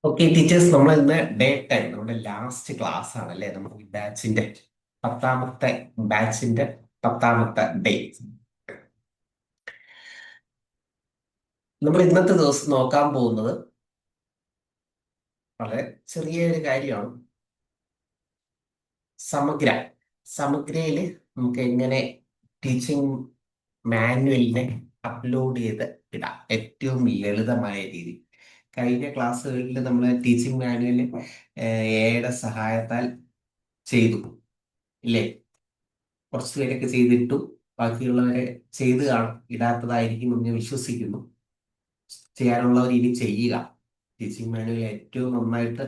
Okay teachers, നമ്മൾ ഇന്ന് day 10 നമ്മുടെ ലാസ്റ്റ് ക്ലാസ് ആണല്ലേ. നമ്മുടെ പത്താമത്തെ ബാച്ചിന്റെ പത്താമത്തെ ഡേ. നമ്മൾ ഇന്നത്തെ ദിവസം നോക്കാൻ പോകുന്നത് വളരെ ചെറിയൊരു കാര്യമാണ്. സമഗ്ര സമഗ്രയില് നമുക്ക് എങ്ങനെ ടീച്ചിങ് മാനുവലിനെ അപ്ലോഡ് ചെയ്ത് ഇടാം ഏറ്റവും ലളിതമായ രീതി. കഴിഞ്ഞ ക്ലാസ്സുകളിൽ നമ്മൾ ടീച്ചിങ് മാനുവൽ എയുടെ സഹായത്താൽ ചെയ്തു ഇല്ലേ. കുറച്ച് പേരൊക്കെ ചെയ്തിട്ടു, ബാക്കിയുള്ളവരെ ചെയ്ത് കാണും, ഇടാത്തതായിരിക്കും എന്ന് ഞാൻ വിശ്വസിക്കുന്നു. ചെയ്യാനുള്ളവർ ഇനി ചെയ്യുക. ടീച്ചിങ് മാനുവൽ ഏറ്റവും നന്നായിട്ട്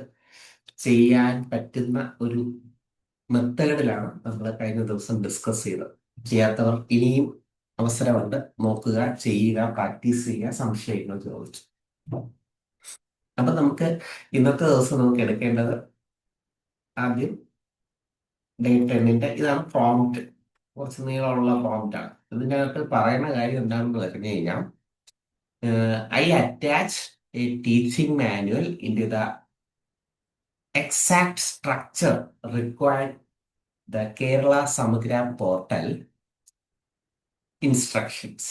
ചെയ്യാൻ പറ്റുന്ന ഒരു മെത്തേഡിലാണ് നമ്മൾ കഴിഞ്ഞ ദിവസം ഡിസ്കസ് ചെയ്തത്. ചെയ്യാത്തവർ ഇനിയും അവസരമുണ്ട്, നോക്കുക, ചെയ്യുക, പ്രാക്ടീസ് ചെയ്യുക, സംശയങ്ങൾ ചോദിച്ചു. അപ്പൊ നമുക്ക് ഇന്നത്തെ ദിവസം നമുക്ക് എടുക്കേണ്ടത് ആദ്യം ഡേ 10 ഇതാണ് പ്രോംപ്റ്റ്. കുറച്ച് നീളമുള്ള പ്രോംപ്റ്റ് ആണ്. ഇതിൻ്റെ അകത്ത് പറയുന്ന കാര്യം എന്താണെന്ന് പറഞ്ഞു കഴിഞ്ഞാൽ, I attach a teaching manual in to the exact structure required the Kerala Samagra portal instructions.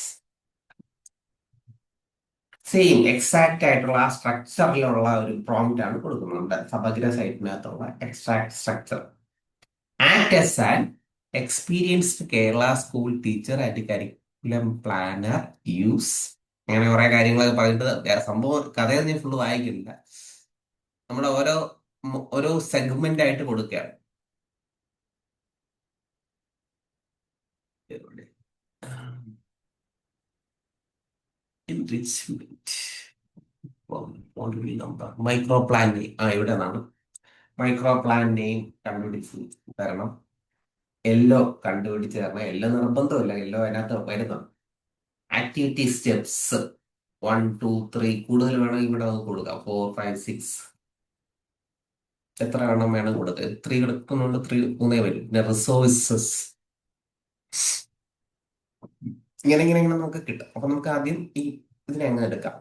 Same exact ആയിട്ടുള്ള ആ സ്ട്രക്ചറിലുള്ള ഒരു പ്രോംപ്റ്റ് ആണ് കൊടുക്കുന്നുണ്ട് സമഗ്ര സൈറ്റിനകത്തുള്ള exact structure. Act as an experienced Kerala school teacher and curriculum planner use. അങ്ങനെ കുറെ കാര്യങ്ങളൊക്കെ പറഞ്ഞിട്ട് വേറെ സംഭവം കഥയൊന്നും ഞാൻ ഫുള്ള് വായിക്കുന്നില്ല. നമ്മുടെ ഓരോ സെഗ്മെന്റ് ആയിട്ട് കൊടുക്കുകയാണ്. Enrichment number micro plan name ഇവിടെ നിന്നാണ്. മൈക്രോ പ്ലാൻ നെയിം കണ്ടുപിടിച്ച് തരണം. എല്ലോ കണ്ടുപിടിച്ച് തരണം. എല്ലോ നിർബന്ധമില്ല, എല്ലോ അതിനകത്ത് വരുന്നുണ്ട്. ആക്ടിവിറ്റി സ്റ്റെപ്സ് 1 2 3 കൂടുതൽ വേണമെങ്കിൽ ഇവിടെ നമുക്ക് കൊടുക്കാം. 4 5 6 എത്ര എണ്ണം വേണം കൊടുക്കുക. 3 കിടക്കുന്നുണ്ട്, 3 വരും. പിന്നെ റിസോഴ്സസ് ഇങ്ങനെ ഇങ്ങനെ ഇങ്ങനെ നമുക്ക് കിട്ടും. അപ്പൊ നമുക്ക് ആദ്യം ഇതിനെ അങ്ങ് എടുക്കാം.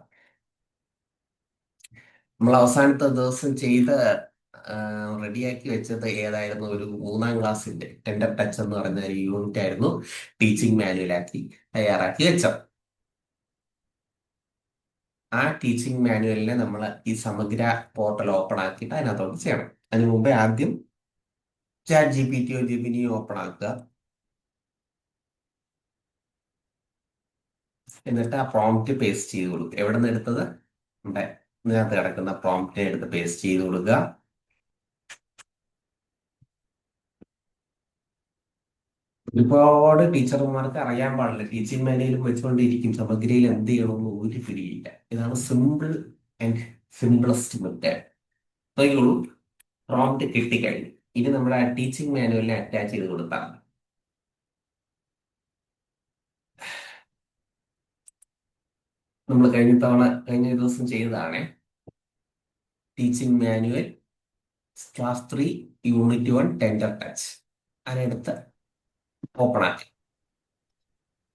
നമ്മൾ അവസാനത്തെ ദിവസം ചെയ്ത് റെഡിയാക്കി വെച്ചത് ഏതായിരുന്നു? ഒരു 3ാം ക്ലാസ്സിന്റെ ടെൻഡർ ടച്ച് എന്ന് പറയുന്ന ഒരു യൂണിറ്റ് ആയിരുന്നു. ടീച്ചിങ് മാനുവലാക്കി തയ്യാറാക്കി വെച്ചത്. ആ ടീച്ചിങ് മാനുവലിനെ നമ്മൾ ഈ സമഗ്ര പോർട്ടൽ ഓപ്പൺ ആക്കിയിട്ട് അതിനകത്തോട്ട് ചെയ്യണം. അതിന് മുമ്പേ ആദ്യം ചാറ്റ് GPT ജെമിനിയോ ഓപ്പൺ ആക്കുക. എന്നിട്ട് ആ പ്രോംപ്റ്റ് പേസ്റ്റ് ചെയ്ത് കൊടുക്കുക. എവിടെ നിന്ന് എടുത്തത്? നമ്മുടെ ഇതിനകത്ത് കിടക്കുന്ന പ്രോംപ്റ്റിനെ എടുത്ത് പേസ്റ്റ് ചെയ്ത് കൊടുക്കുക. ഒരുപാട് ടീച്ചർമാർക്ക് അറിയാൻ പാടില്ല. ടീച്ചിങ് മാനുവലും വെച്ചുകൊണ്ടിരിക്കും, സമഗ്രയിൽ എന്ത് ചെയ്യണമെന്ന് ഒരു പിടിയില്ല. ഇതാണ് സിമ്പിൾ ആൻഡ് സിംപിളസ്റ്റ് മെത്തേഡ്. അത്രയുള്ളൂ. പ്രോംപ്റ്റ് കിട്ടിക്കഴിഞ്ഞു. ഇനി നമ്മുടെ ടീച്ചിങ് മാനുവലിനെ അറ്റാച്ച് ചെയ്ത് കൊടുത്താൽ നമ്മൾ കഴിഞ്ഞ ദിവസം ചെയ്തതാണ്. Teaching manual class 3 unit 1 tender touch. അതിനടുത്ത് ഓപ്പൺ ആക്കി.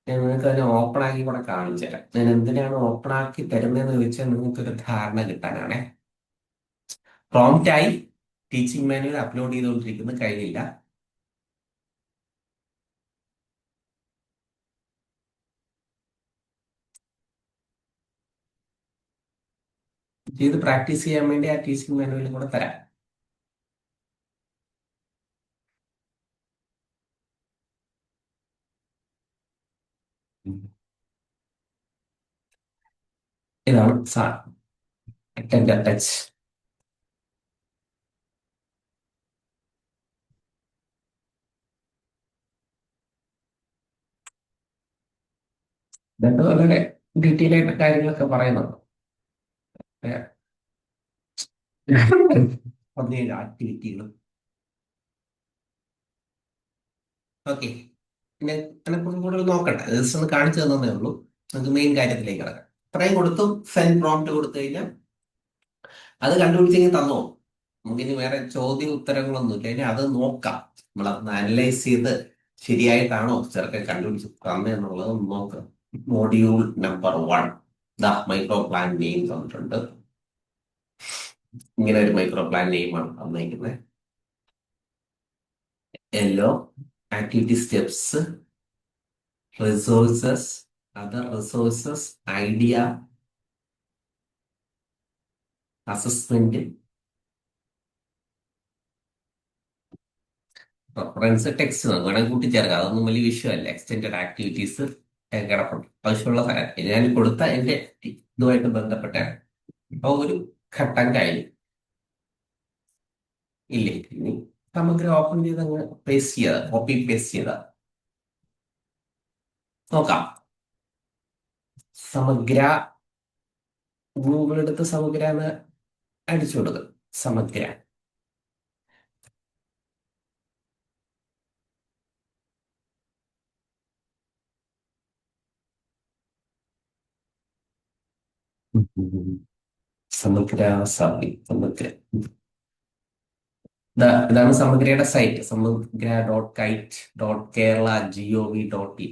ഞാൻ നിങ്ങൾക്ക് അതിനെ ഓപ്പൺ ആക്കി കൂടെ കാണിച്ചു തരാം. ഞാൻ എന്തിനാണ് ഓപ്പൺ ആക്കി തരുന്നതെന്ന് ചോദിച്ചാൽ നിങ്ങൾക്കൊരു ധാരണ കിട്ടാനാണ്. പ്രോംപ്റ്റായി ടീച്ചിങ് മാനുവൽ അപ്ലോഡ് ചെയ്തുകൊണ്ടിരിക്കുന്നത് കഴിഞ്ഞില്ല. ചെയ്ത് പ്രാക്ടീസ് ചെയ്യാൻ വേണ്ടി ആ ടീച്ചിങ് മാനുവലും കൂടെ തരാം. ഇതാണ് ടെൻഡർ ടച്ച്. ഇതൊക്കെ വളരെ ഡീറ്റെയിൽ ആയിട്ട് കാര്യങ്ങളൊക്കെ പറയുന്നുണ്ട്. 17 ആക്ടിവിറ്റികളും. ഓക്കെ, പിന്നെ അതിനെക്കുറിച്ച് കൂടുതൽ നോക്കണ്ട, ജസ്റ്റ് ഒന്ന് കാണിച്ചു തന്നേ ഉള്ളൂ. നമുക്ക് മെയിൻ കാര്യത്തിലേക്ക് കിടക്കാം. ഇത്രയും കൊടുത്തും സെൻഡ് പ്രോംപ്റ്റ് കൊടുത്തു കഴിഞ്ഞാൽ അത് കണ്ടുപിടിച്ചെങ്കിൽ തന്നോ. നമുക്കിനി വേറെ ചോദ്യ ഉത്തരങ്ങളൊന്നുമില്ല. ഇനി അത് നോക്കാം. നമ്മളതൊന്ന് അനലൈസ് ചെയ്ത് ശരിയായിട്ടാണോ ചെറുക്കൻ കണ്ടുപിടിച്ച് തന്നെന്നുള്ളത് നോക്കാം. Module number 1 the micro plan name തന്നിട്ടുണ്ട്. ഇങ്ങനെ ഒരു മൈക്രോ പ്ലാൻ നെയിമാണ് തന്നിരിക്കുന്നത്. എല്ലോ, activity steps, resources, other resources, idea, assessment, reference, text നമുക്ക് വേണമെങ്കിൽ കൂട്ടിച്ചേർക്കാം. അതൊന്നും വലിയ വിഷയമല്ല. എക്സ്റ്റെൻഡഡ് ആക്ടിവിറ്റീസ് കിടപ്പുണ്ട്. ആവശ്യമുള്ള ഞാൻ കൊടുത്ത എന്റെ ഇതുമായിട്ട് ബന്ധപ്പെട്ടാണ്. അപ്പൊ ഒരു ഘട്ടം കഴിഞ്ഞു. ഇല്ലേ, ഇനി സമഗ്ര ഓപ്പൺ ചെയ്ത് അങ്ങ് പേസ്റ്റ് ചെയ്താ, കോപ്പി പേസ്റ്റ് ചെയ്താ നോക്കാം. സമഗ്ര, ഗൂഗിൾ എടുത്ത് സമഗ്ര എന്ന് അടിച്ചു കൊടുക്കും. സമഗ്ര. സമഗ്ര, സമഗ്ര. ഇതാണ് സമഗ്രയുടെ സൈറ്റ്. samagര.kite.kerala.gov.in.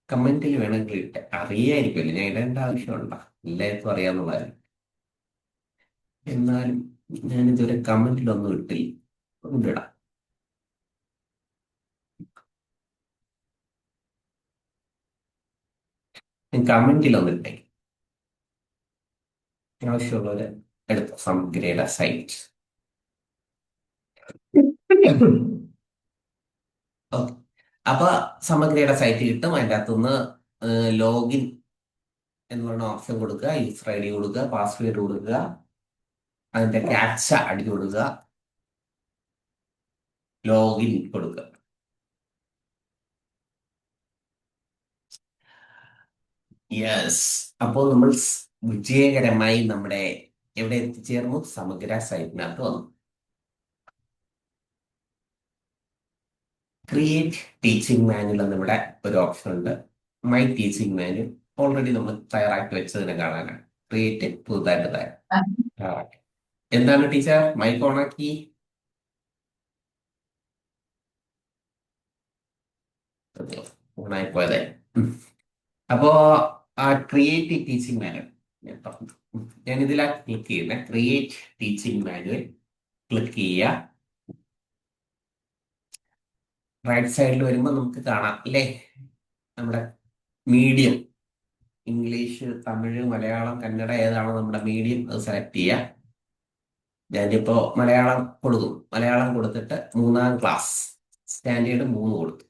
കമന്റിൽ വേണമെങ്കിൽ ഇട്ട് അറിയായിരിക്കുമല്ലോ, ഞാൻ ഇടേണ്ട ആവശ്യമുണ്ടോ? എല്ലാവർക്കും അറിയാവുന്നതായിരുന്നു. എന്നാലും ഞാൻ ഇതുവരെ കമന്റിലൊന്നും ഇട്ടില്ല. കൊണ്ടിടാം. ഞാൻ കമന്റിലൊന്നും ഇട്ടേ. ആവശ്യമുള്ളവര് എടുത്തു സമഗ്രയുടെ സൈറ്റ്. ഓക്കെ. അപ്പൊ സമഗ്രയുടെ സൈറ്റ് കിട്ടും. അതിൻ്റെ അകത്തുനിന്ന് ലോഗിൻ എന്ന് പറയുന്ന ഓപ്ഷൻ കൊടുക്കുക, യൂസർ ഐ ഡി കൊടുക്കുക, പാസ്വേഡ് കൊടുക്കുക, അതിന്റെ ക്യാപ്ച അടിച്ചു കൊടുക്കുക, ലോഗിൻ കൊടുക്കുക. യെസ്. അപ്പോൾ നമ്മൾ വിജയകരമായി നമ്മുടെ എവിടെ എത്തിച്ചേർന്നു? സമഗ്ര സൈറ്റിനകത്ത് വന്നു. ക്രിയേറ്റ് ടീച്ചിങ് മാനുവൽ എന്നിവിടെ ഒരു ഓപ്ഷൻ ഉണ്ട്. മൈ ടീച്ചിങ് മാനുവൽ ഓൾറെഡി നമ്മൾ തയ്യാറാക്കി വെച്ചതിനെ കാണാനാണ്. ക്രിയേറ്റ് പുതുതായിട്ട് തയ്യാറാക്കി. എന്താണ് ടീച്ചർ മൈക്ക് ഓണാക്കി? ഓണായി പോയതേ. അപ്പോ ആ ക്രിയേറ്റ് ടീച്ചിങ് മാനുവൽ ഞാൻ ഇതിലാ ക്ലിക്ക് ചെയ്യുന്നത്. ക്രിയേറ്റ് ടീച്ചിങ് മാനുവൽ ക്ലിക്ക് ചെയ്യുക. റൈറ്റ് സൈഡിൽ വരുമ്പോൾ നമുക്ക് കാണാം അല്ലേ, നമ്മുടെ മീഡിയം ഇംഗ്ലീഷ്, തമിഴ്, മലയാളം, കന്നഡ ഏതാണോ നമ്മുടെ മീഡിയം അത് സെലക്ട് ചെയ്യുക. ഞാനിപ്പോ മലയാളം കൊടുക്കും. മലയാളം കൊടുത്തിട്ട് 3-ാം ക്ലാസ് സ്റ്റാൻഡേർഡ് 3 കൊടുത്തു.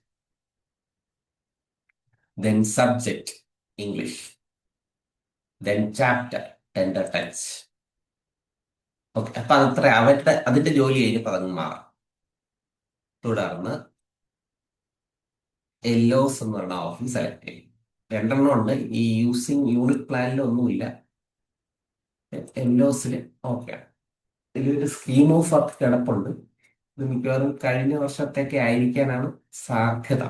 Then subject English, then chapter tender touch. Okay. അപ്പൊ അതത്ര അതിന്റെ ജോലി കഴിഞ്ഞപ്പോൾ അതങ്ങ് മാറാം. തുടർന്ന് എല്ലോസ് എന്ന് പറഞ്ഞ ഓപ്ഷൻ സെലക്ട് ചെയ്യും. 2 ഉണ്ട്. ഈ യൂസിങ് യൂണിറ്റ് പ്ലാനിലൊന്നുമില്ല. എല്ലോസിൽ ഓക്കെ. ഇതിലൊരു സ്കീം ഓഫ് വർക്ക് കിടപ്പുണ്ട്. ഇത് മിക്കവാറും കഴിഞ്ഞ വർഷത്തേക്ക് ആയിരിക്കാനാണ് സാധ്യത.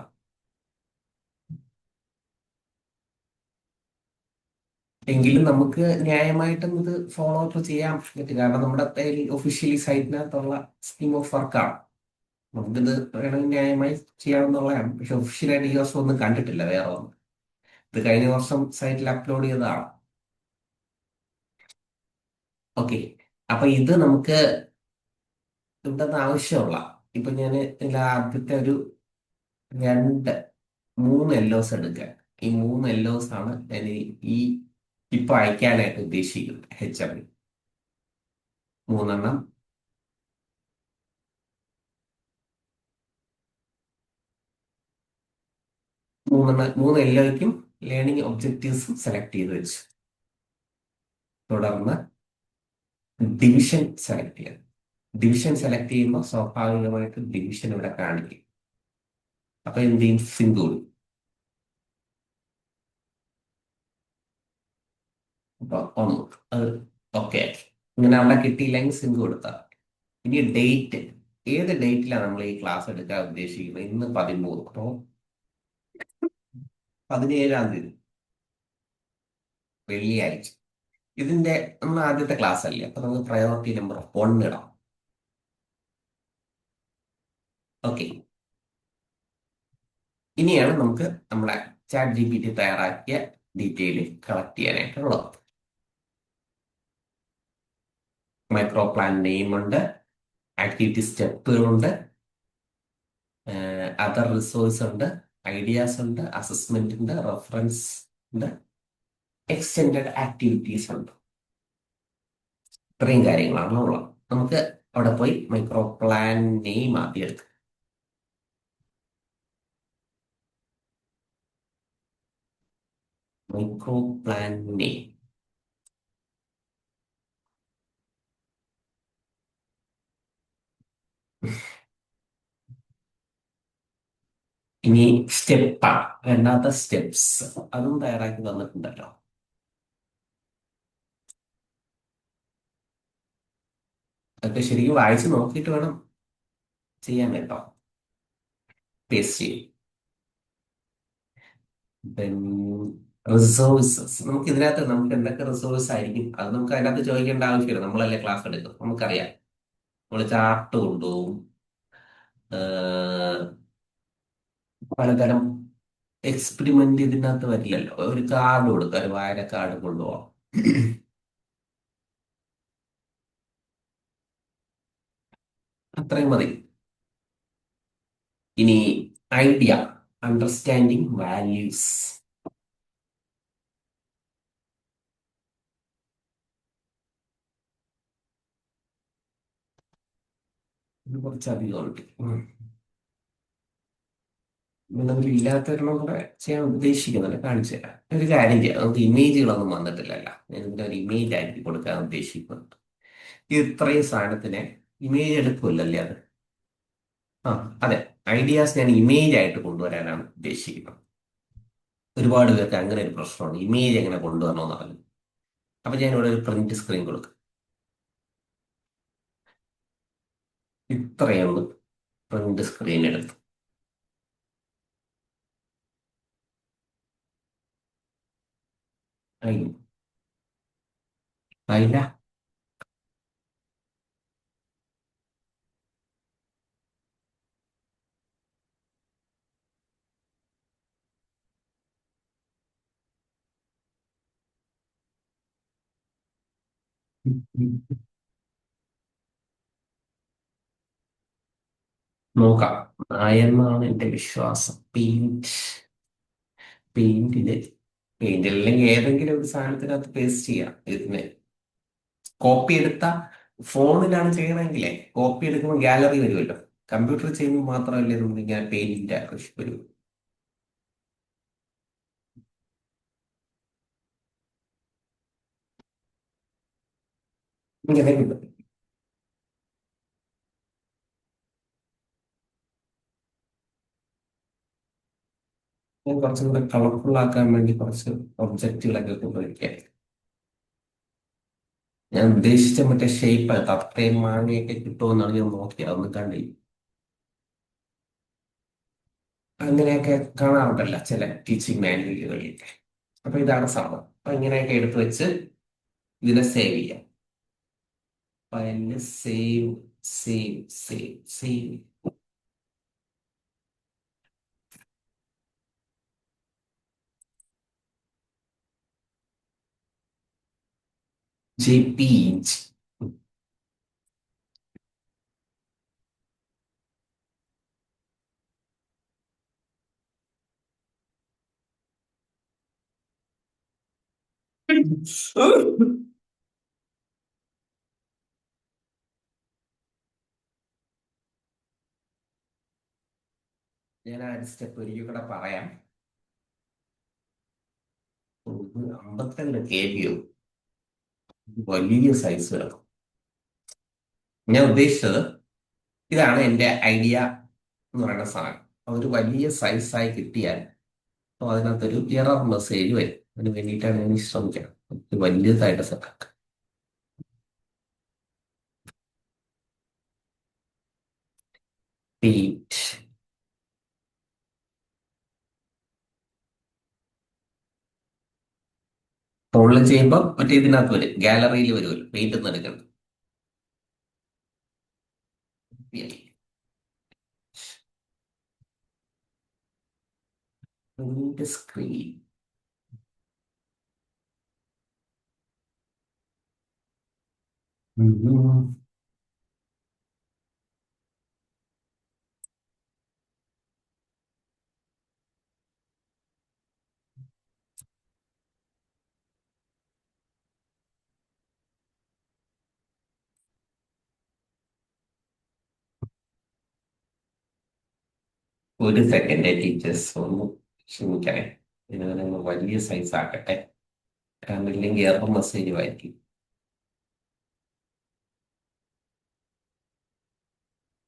എങ്കിലും നമുക്ക് ന്യായമായിട്ടും ഇത് ഫോളോ അപ്പ് ചെയ്യാൻ പറ്റും. കാരണം നമ്മുടെ ഒഫീഷ്യലി സൈറ്റിനകത്തുള്ള സ്കീം ഓഫ് വർക്കാണ്. നമുക്കിത് വേണമെങ്കിൽ ന്യായമായി ചെയ്യാവുന്നതാണ്. പക്ഷെ ഒഫീഷ്യലായിട്ട് ഈ വർഷം ഒന്നും കണ്ടിട്ടില്ല വേറെ ഒന്നും. ഇത് കഴിഞ്ഞ വർഷം സൈറ്റിൽ അപ്ലോഡ് ചെയ്തതാണ്. ഓക്കെ. അപ്പൊ ഇത് നമുക്ക് ഇവിടെ ആവശ്യമുള്ള, ഇപ്പൊ ഞാൻ ഇതിൽ ആദ്യത്തെ ഒരു 3 എല്ലോസ് എടുക്കുക. ഈ 3 എല്ലോസ് ആണ് ഞാൻ ഈ ഇപ്പൊ അയക്കാനായിട്ട് ഉദ്ദേശിക്കുന്നത്. HM 3 3 എല്ലോയ്ക്കും ലേണിംഗ് ഒബ്ജക്റ്റീവ്സും സെലക്ട് ചെയ്ത് വെച്ചു. തുടർന്ന് ഡിവിഷൻ സെലക്ട് ചെയ്യാം. ഡിവിഷൻ സെലക്ട് ചെയ്യുമ്പോൾ സ്വാഭാവികമായിട്ട് ഡിവിഷൻ ഇവിടെ കാണിക്കും. അപ്പൊ എന്ത് ചെയ്യും? സിംഗിൾ. അപ്പൊ ഒന്ന് അത് ഓക്കെ. ഇങ്ങനെ അവിടെ കിട്ടിയില്ലെങ്കിൽ സിംഗ് കൊടുത്താൽ. ഇനി ഡേറ്റ്, ഏത് ഡേറ്റിലാണ് നമ്മൾ ഈ ക്ലാസ് എടുക്കാൻ ഉദ്ദേശിക്കുന്നത്? ഇന്ന് 13. അപ്പോൾ 17-ാം തീയതി വെള്ളിയാഴ്ച. ഇതിന്റെ നമ്മൾ ആദ്യത്തെ ക്ലാസ് അല്ലേ, അപ്പൊ നമുക്ക് പ്രയോറിറ്റി നമ്പർ 1 ഇടാം. ഓക്കെ. ഇനിയാണ് നമുക്ക് നമ്മളെ ചാറ്റ് GPT തയ്യാറാക്കിയ ഡീറ്റെയിൽ കളക്ട് ചെയ്യാനായിട്ടുള്ളത്. മൈക്രോ പ്ലാൻ നെയിം ഉണ്ട്, ആക്ടിവിറ്റി സ്റ്റെപ്പുകളുണ്ട്, അതർ റിസോഴ്സ് ഉണ്ട്, ഐഡിയാസ് ഉണ്ട്, അസസ്മെന്റ് ഉണ്ട്, റെഫറൻസ് ഉണ്ട്, എക്സ്റ്റെൻഡഡ് ആക്ടിവിറ്റീസ് ഉണ്ട്. ഇത്രയും കാര്യങ്ങളാണ് ഉള്ളത്. നമുക്ക് അവിടെ പോയി മൈക്രോ പ്ലാൻ നെയിം ആദ്യം എടുക്കാം. Micro plan name. ഇനി സ്റ്റെപ്പാണ്, രണ്ടാമത്തെ സ്റ്റെപ്സ്, അതും തയ്യാറാക്കി തന്നിട്ടുണ്ടല്ലോ. അതൊക്കെ ശരിക്കും വായിച്ച് നോക്കിയിട്ട് വേണം ചെയ്യാൻ കേട്ടോ. പേസ്റ്റ് ചെയ്യും. റിസോഴ്സസ്, നമുക്ക് ഇതിനകത്ത് നമുക്ക് എന്തൊക്കെ റിസോഴ്സ് ആയിരിക്കും അത് നമുക്ക് അതിനകത്ത് ചോദിക്കേണ്ട ആവശ്യമില്ല. നമ്മളല്ലേ ക്ലാസ് എടുക്കും, നമുക്കറിയാം. നമ്മൾ ചാർട്ട് കൊണ്ടുപോകും, ഏഹ് പലതരം എക്സ്പെരിമെന്റ് ഇതിനകത്ത് വരില്ലല്ലോ. ഒരു കാർഡ് കൊടുക്കുക, ഒരു വായന കാർഡ് കൊണ്ടുപോകാം. അത്രയും മതി. ഇനി ഐഡിയ, അണ്ടർസ്റ്റാൻഡിങ് വാല്യൂസ്. ഇത് കുറച്ചധികം ഉണ്ട്. നിങ്ങൾ ഇല്ലാത്തൊരെണ്ണം കൂടെ ചെയ്യാൻ ഉദ്ദേശിക്കുന്നുണ്ട്, കാണിച്ചു തരാം. ഒരു കാര്യം ചെയ്യാം, നമുക്ക് ഇമേജുകളൊന്നും വന്നിട്ടില്ലല്ലോ. ഞാൻ ഇതിന്റെ ഒരു ഇമേജ് ആയിട്ട് കൊടുക്കാൻ ഉദ്ദേശിക്കുന്നുണ്ട്. ഈ ഇത്രയും സാധനത്തിനെ ഇമേജ് എടുക്കില്ലല്ലേ അത്. ആ, അതെ. ഐഡിയാസ് ഞാൻ ഇമേജ് ആയിട്ട് കൊണ്ടുവരാനാണ് ഉദ്ദേശിക്കുന്നത്. ഒരുപാട് പേർക്ക് അങ്ങനെ ഒരു പ്രശ്നമുണ്ട്, ഇമേജ് എങ്ങനെ കൊണ്ടുവരണമെന്ന് പറഞ്ഞു. അപ്പൊ ഞാൻ ഇവിടെ ഒരു പ്രിന്റ് സ്ക്രീൻ കൊടുക്കും. ഇത്രയൊന്ന് പ്രിന്റ് സ്ക്രീൻ എടുത്തു. അയ്യോ, ആയില്ല. നോക്കാം. ആയെന്നാണ് എന്റെ വിശ്വാസം. പെയിന്റില് അല്ലെങ്കിൽ ഏതെങ്കിലും ഒരു സാധനത്തിനകത്ത് പേസ്റ്റ് ചെയ്യാം. ഇതിനെ കോപ്പി എടുത്ത ഫോണിലാണ് ചെയ്യണമെങ്കിലേ കോപ്പി എടുക്കുമ്പോൾ ഗാലറി വരുമല്ലോ. കമ്പ്യൂട്ടർ ചെയ്യുമ്പോൾ മാത്രമല്ലേ നമുക്ക് ഇങ്ങനെ പെയിന്റിന്റെ ആവശ്യം വരും. ഇങ്ങനെ കിട്ടും. ഞാൻ കുറച്ചും കൂടെ കളർഫുൾ ആക്കാൻ വേണ്ടി കുറച്ച് ഒബ്ജക്റ്റുകളൊക്കെ കൊണ്ടുവരിക. ഞാൻ ഉദ്ദേശിച്ച മറ്റേ ഷേപ്പ് തത്തയും മാങ്ങയൊക്കെ കിട്ടുമെന്നാണ് ഞാൻ നോക്കിയത്, അതൊന്നും കണ്ടില്ല. അങ്ങനെയൊക്കെ കാണാറുണ്ടല്ലോ ചില ടീച്ചിങ് മാനുവലുകളിലൊക്കെ. അപ്പൊ ഇതാണ് സംഭവം. അപ്പൊ ഇങ്ങനെയൊക്കെ എടുത്തു വെച്ച് ഇതിനെ സേവ് ചെയ്യാം. ഫയലിന് save, save, save, save. JPEG. ഞാൻ ആ സ്റ്റെപ്പ് ഒരിക്കൽ കൂടെ പറയാം. 52 KB വലിയ സൈസ് വേണം. ഞാൻ ഉദ്ദേശിച്ചത് ഇതാണ് എൻ്റെ ഐഡിയ എന്ന് പറയുന്ന സാധനം. ഒരു വലിയ സൈസായി കിട്ടിയാൽ അപ്പോൾ അതിനകത്തൊരു എറർ മെസ്സേജ് വരും. അതിന് വേണ്ടിയിട്ടാണ് ഞാൻ ശ്രമിക്കുന്നത്. ഇത് വലിയതായിട്ട് സെറ്റാക്കാം. പെയിന്റ്. ഫോണിൽ ചെയ്യുമ്പോൾ മറ്റേ ഇതിനകത്ത് വരും, ഗാലറിയിൽ വരുമല്ലോ, പെയിന്റ് ഒന്നും എടുക്കണം. Print screen. ഉം. ഒരു സെക്കൻഡ് ടീച്ചേഴ്സ് ഒന്ന് ക്ഷമിക്കണേ. ഇതിനൊന്ന് വലിയ സൈസ് ആക്കട്ടെ, കാരണം ഇല്ലെങ്കിൽ എറർ മെസ്സേജ് വായിക്കും.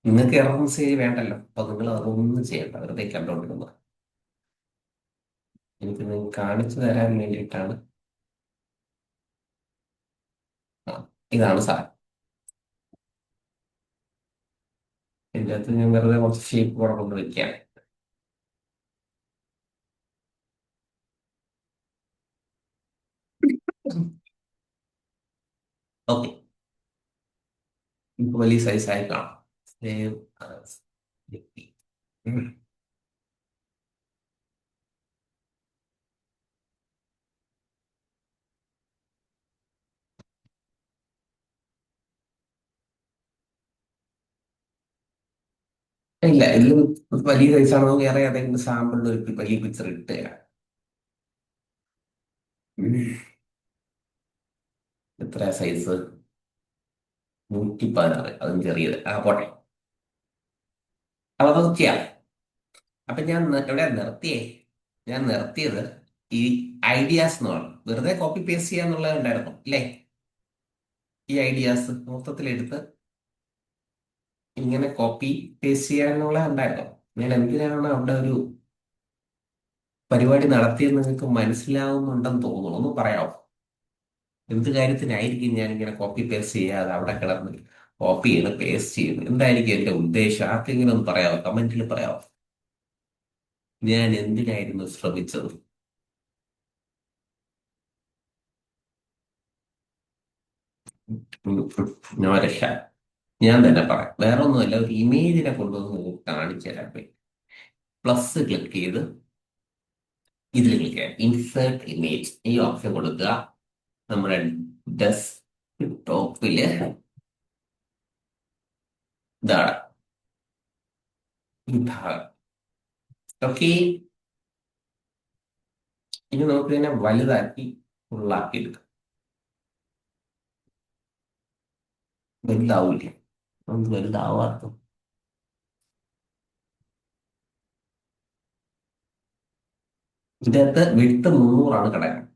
നിങ്ങൾക്ക് എറർ മെസ്സേജ് വേണ്ടല്ലോ, അപ്പൊ നിങ്ങൾ അതൊന്നും ചെയ്യണ്ട, വെറുതെ കണ്ടോണ്ടിരുന്നത്. എനിക്ക് നിങ്ങൾക്ക് കാണിച്ചു തരാൻ വേണ്ടിയിട്ടാണ്. ആ, ഇതാണ് സാധനം. ഇതിൻ്റെ അകത്ത് ഞാൻ വെറുതെ കുറച്ച് ഷേപ്പ് കൂടെ കൊണ്ട് വെക്കുകയാണ്. ഓക്കെ, ഇപ്പൊ വലിയ സൈസ് ആയി കാണാം. സേവ് ആസ് വ്യക്തി. ഉം. ഇല്ല, ഇതിൽ വലിയ സൈസ് ആണോ, വേറെ ഏതെങ്കിലും സാമ്പിളിൽ ഒരു വലിയ പിക്ചർ ഇട്ട് തരാം. ഉം. എത്ര സൈസ്? 116, അതും ചെറിയത്. ആ പോട്ടെ. അപ്പൊ അത് ചെയ്യാം. അപ്പൊ ഞാൻ എവിടെ നിർത്തിയേ? ഞാൻ നിർത്തിയത് ഈ ഐഡിയാസ് എന്ന് പറഞ്ഞു, വെറുതെ കോപ്പി പേസ്റ്റ് ചെയ്യാന്നുള്ളത് ഉണ്ടായിരുന്നു അല്ലേ? ഈ ഐഡിയാസ് മൊത്തത്തിലെടുത്ത് ഇങ്ങനെ കോപ്പി പേസ്റ്റ് ചെയ്യാനുള്ള ഉണ്ടായിരുന്നു. ഞാൻ എന്തിനാണ് അവിടെ ഒരു പരിപാടി നടത്തിയെന്ന് നിങ്ങൾക്ക് മനസ്സിലാവുന്നുണ്ടെന്ന് തോന്നുന്നു. ഒന്ന് പറയാമോ? എന്ത് കാര്യത്തിനായിരിക്കും ഞാൻ ഇങ്ങനെ കോപ്പി പേസ്റ്റ് ചെയ്യാതെ അവിടെ കിടന്ന് കോപ്പി ചെയ്ത് പേസ്റ്റ് ചെയ്യുന്നു? എന്തായിരിക്കും എന്റെ ഉദ്ദേശം? ആർക്കെങ്കിലും ഒന്ന് പറയാമോ? കമന്റിൽ പറയാമോ? ഞാൻ എന്തിനായിരുന്നു ശ്രമിച്ചത്? നോ രക്ഷ. ഞാൻ തന്നെ പറയാം, വേറെ ഒന്നുമല്ല, ഒരു ഇമേജിനെ കൊണ്ടുവന്ന് നിങ്ങൾക്ക് കാണിച്ചു തരാൻ വേണ്ടി. പ്ലസ് ക്ലിക്ക് ചെയ്ത് ഇതിൽ ക്ലിക്ക് ചെയ്യാം, ഇൻസേർട്ട് ഇമേജ്, ഈ ഓപ്ഷൻ കൊടുക്കുക. നമ്മുടെ ഡെസ്ക്ടോപ്പില് ഇതാണ് ഈ ഭാഗം. ഓക്കെ, ഇനി നമുക്ക് ഇതിനെ വലുതാക്കി ഫുള്ളാക്കി എടുക്കാം. വലുതാവൂലേ? ഒന്ന് വലുതാവാത്ത ഇതിനകത്ത് വിട്ട് 300 കിടക്കുന്നത്.